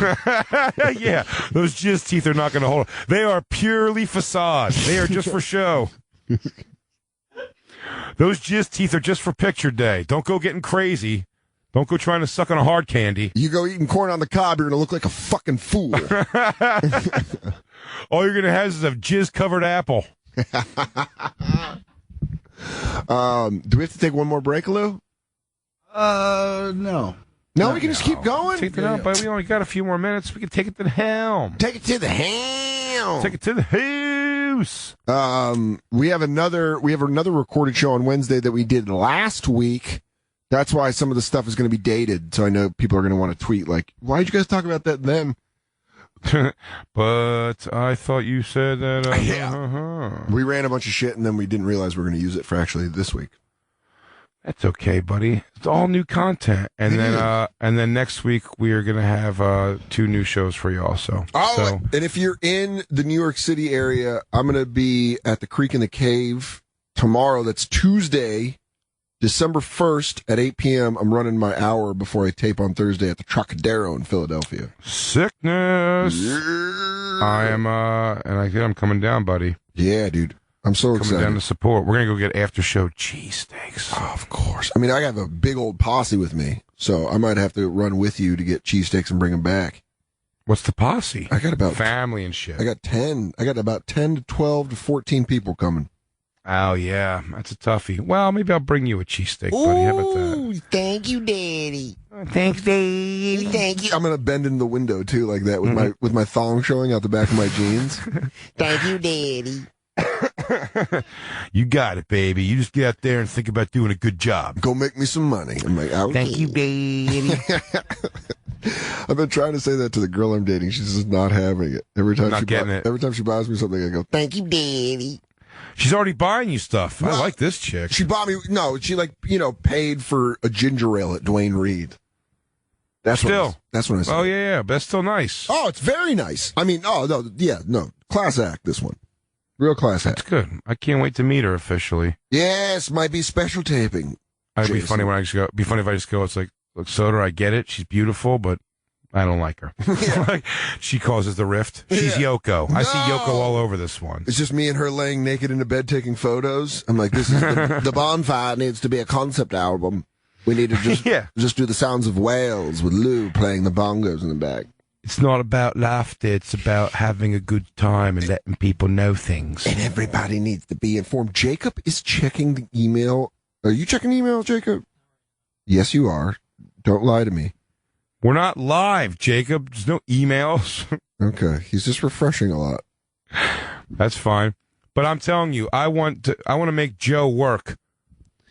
Yeah, those jizz teeth are not going to hold. They are purely facade. They are just for show. Those jizz teeth are just for picture day. Don't go getting crazy. Don't go trying to suck on a hard candy. You go eating corn on the cob, you're going to look like a fucking fool. All you're going to have is a jizz-covered apple. Do we have to take one more break, Lou? No. No, we can just keep going. Take it out, but we only got a few more minutes. We can take it to the helm. Take it to the helm. Take it to the house. We have another recorded show on Wednesday that we did last week. That's why some of the stuff is going to be dated. So I know people are going to want to tweet like, "Why did you guys talk about that then?" But I thought you said that. We ran a bunch of shit and then we didn't realize we were going to use it for actually this week. That's okay, buddy. It's all new content, and then next week we are going to have 2 new shows for you also. Oh, so, and if you're in the New York City area, I'm going to be at the Creek in the Cave tomorrow. That's Tuesday, December 1st at 8 p.m. I'm running my hour before I tape on Thursday at the Trocadero in Philadelphia. Sickness. Yeah. I am, I'm coming down, buddy. Yeah, dude. I'm so Coming excited. down to support. We're going to go get after show cheesesteaks. Oh, of course. I mean, I have a big old posse with me, so I might have to run with you to get cheesesteaks and bring them back. What's the posse? I got about family and shit. I got about 10 to 12 to 14 people coming. Oh, yeah. That's a toughie. Well, maybe I'll bring you a cheesesteak, buddy. How about that? Thank you, Daddy. Thanks, Daddy. Thank you. I'm going to bend in the window, too, like that, with my thong showing out the back of my jeans. Thank you, Daddy. You got it, baby. You just get out there and think about doing a good job. Go make me some money. I'm like, okay. Thank you, Daddy. I've been trying to say that to the girl I'm dating. She's just not having it. Every time Not getting it. Every time she buys me something, I go, Thank you, Daddy. She's already buying you stuff. Well, I like this chick. she bought me, she paid for a ginger ale at Dwayne Reed. That's what I said. Oh, yeah, but that's still nice. Oh, it's very nice. I mean, class act, this one. Real class act. That's good. I can't wait to meet her officially. Yes, might be special taping. It'd be Jason. funny when I just go. Be funny if I just go. It's like, look, Soder, I get it. She's beautiful, but I don't like her. Like, she causes the rift. She's Yoko. I see Yoko all over this one. It's just me and her laying naked in a bed taking photos. I'm like, this is the Bonfire needs to be a concept album. We need to just do the sounds of whales with Lou playing the bongos in the back. It's not about laughter. It's about having a good time and letting people know things. And everybody needs to be informed. Jacob is checking the email. Are you checking the email, Jacob? Yes, you are. Don't lie to me. We're not live, Jacob. There's no emails. Okay, he's just refreshing a lot. That's fine. But I'm telling you, I want to make Joe work.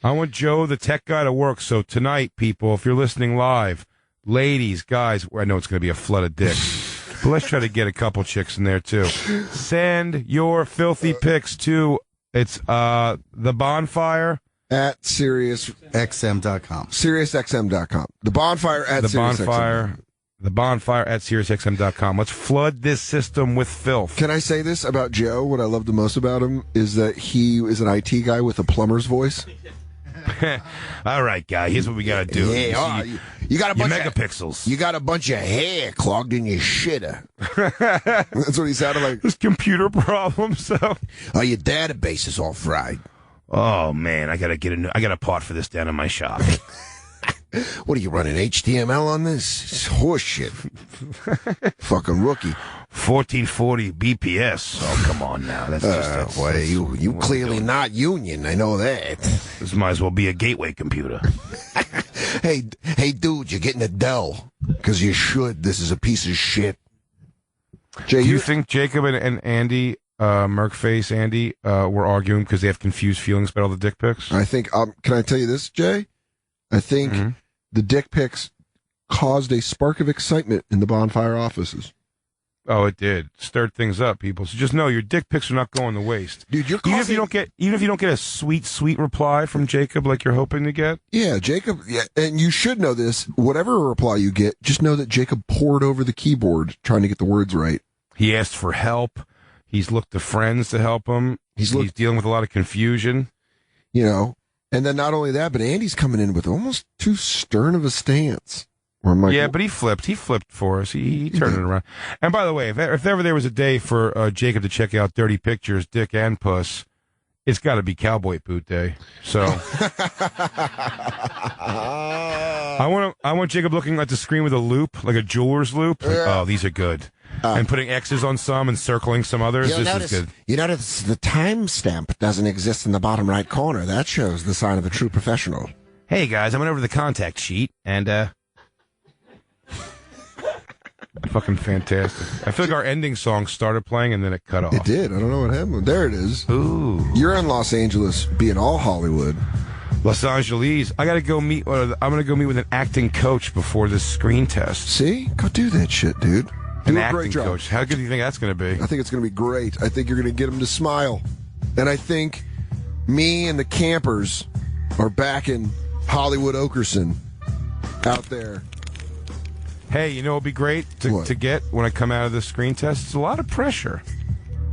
I want Joe, the tech guy, to work. So tonight, people, if you're listening live, ladies, guys, I know it's going to be a flood of dicks, but let's try to get a couple chicks in there too. Send your filthy pics to the Bonfire At XM.com. SiriusXM.com. The Bonfire at SiriusXM. The Bonfire at SiriusXM.com. Let's flood this system with filth. Can I say this about Joe? What I love the most about him is that he is an IT guy with a plumber's voice. All right, guy. Here's what we got to do. You got a bunch of megapixels. You got a bunch of hair clogged in your shitter. That's what he sounded like. This computer problem. So, Oh, your database is all fried. oh man, I got a part for this down in my shop. What are you running HTML on this? It's horse shit. Fucking rookie. 1440 BPS. Oh, come on now. That's You clearly not union. I know that. This might as well be a gateway computer. Hey, dude, you're getting a Dell because you should. This is a piece of shit. Jay, Do you think Jacob and Andy, Merkface Andy, were arguing because they have confused feelings about all the dick pics? I think. Can I tell you this, Jay? I think the dick pics caused a spark of excitement in the Bonfire offices. Oh, it did. Stirred things up, people. So just know your dick pics are not going to waste. Dude, you're even if you don't get a sweet reply from Jacob like you're hoping to get. Yeah, Jacob. Yeah, and you should know this. Whatever reply you get, just know that Jacob poured over the keyboard trying to get the words right. He asked for help. He's looked to friends to help him. He's dealing with a lot of confusion. you know. And then not only that, but Andy's coming in with almost too stern of a stance. Where I'm like, yeah, but he flipped. He flipped for us. He turned it around. And by the way, if ever there was a day for Jacob to check out dirty pictures, dick and puss, it's got to be Cowboy Boot Day. So I want Jacob looking at the screen with a loop, like a jeweler's loop. Like, oh, these are good. And putting X's on some and circling some others. This is good. You notice the timestamp doesn't exist in the bottom right corner. That shows the sign of a true professional. Hey guys, I went over to the contact sheet and fucking fantastic. I feel like our ending song started playing and then it cut off. It did. I don't know what happened. There it is. Ooh. You're in Los Angeles, being all Hollywood. Los Angeles. I'm going to go meet with an acting coach before this screen test. See? Go do that shit, dude. An acting coach. How good do you think that's going to be? I think it's going to be great. I think you're going to get them to smile. And I think me and the campers are back in Hollywood Oakerson out there. Hey, you know what would be great to get when I come out of this screen test? It's a lot of pressure.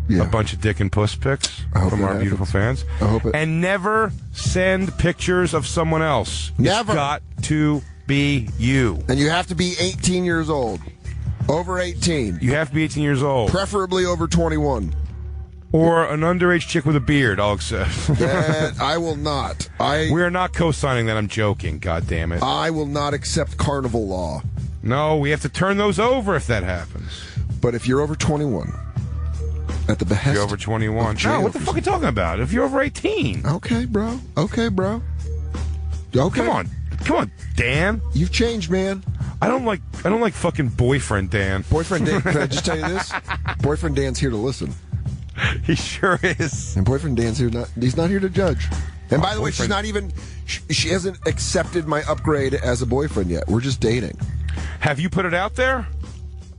Yeah. A bunch of dick and puss pics from our beautiful fans. I hope it. And never send pictures of someone else. Never. It's got to be you. And you have to be 18 years old. Over 18. You have to be 18 years old. Preferably over 21. Or an underage chick with a beard, I'll accept. That I will not. We are not co-signing that. I'm joking. God damn it. I will not accept carnival law. No, we have to turn those over if that happens. But if you're over 21, at the behest. If you're over 21. No, what the fuck are you talking about? If you're over 18. Okay, bro. Okay. Come on, Dan. You've changed, man. I don't like fucking boyfriend Dan. Boyfriend Dan, can I just tell you this? Boyfriend Dan's here to listen. He sure is. And boyfriend Dan's here he's not here to judge. And by the way, she's not even she hasn't accepted my upgrade as a boyfriend yet. We're just dating. Have you put it out there?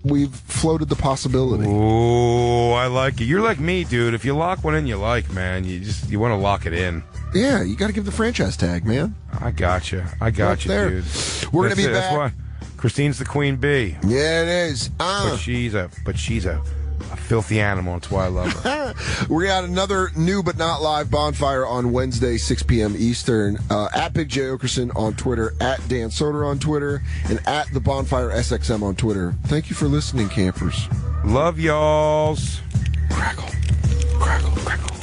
We've floated the possibility. Oh, I like it. You're like me, dude. If you lock one in, you like, man. You want to lock it in. Yeah, you got to give the franchise tag, man. I got you, dude. We're going to be back. That's why Christine's the queen bee. Yeah, it is. But she's a filthy animal. That's why I love her. We got another new but not live Bonfire on Wednesday, 6 p.m. Eastern. At Big J Oakerson on Twitter, at Dan Soder on Twitter, and at the Bonfire SXM on Twitter. Thank you for listening, campers. Love y'alls. Crackle, crackle, crackle.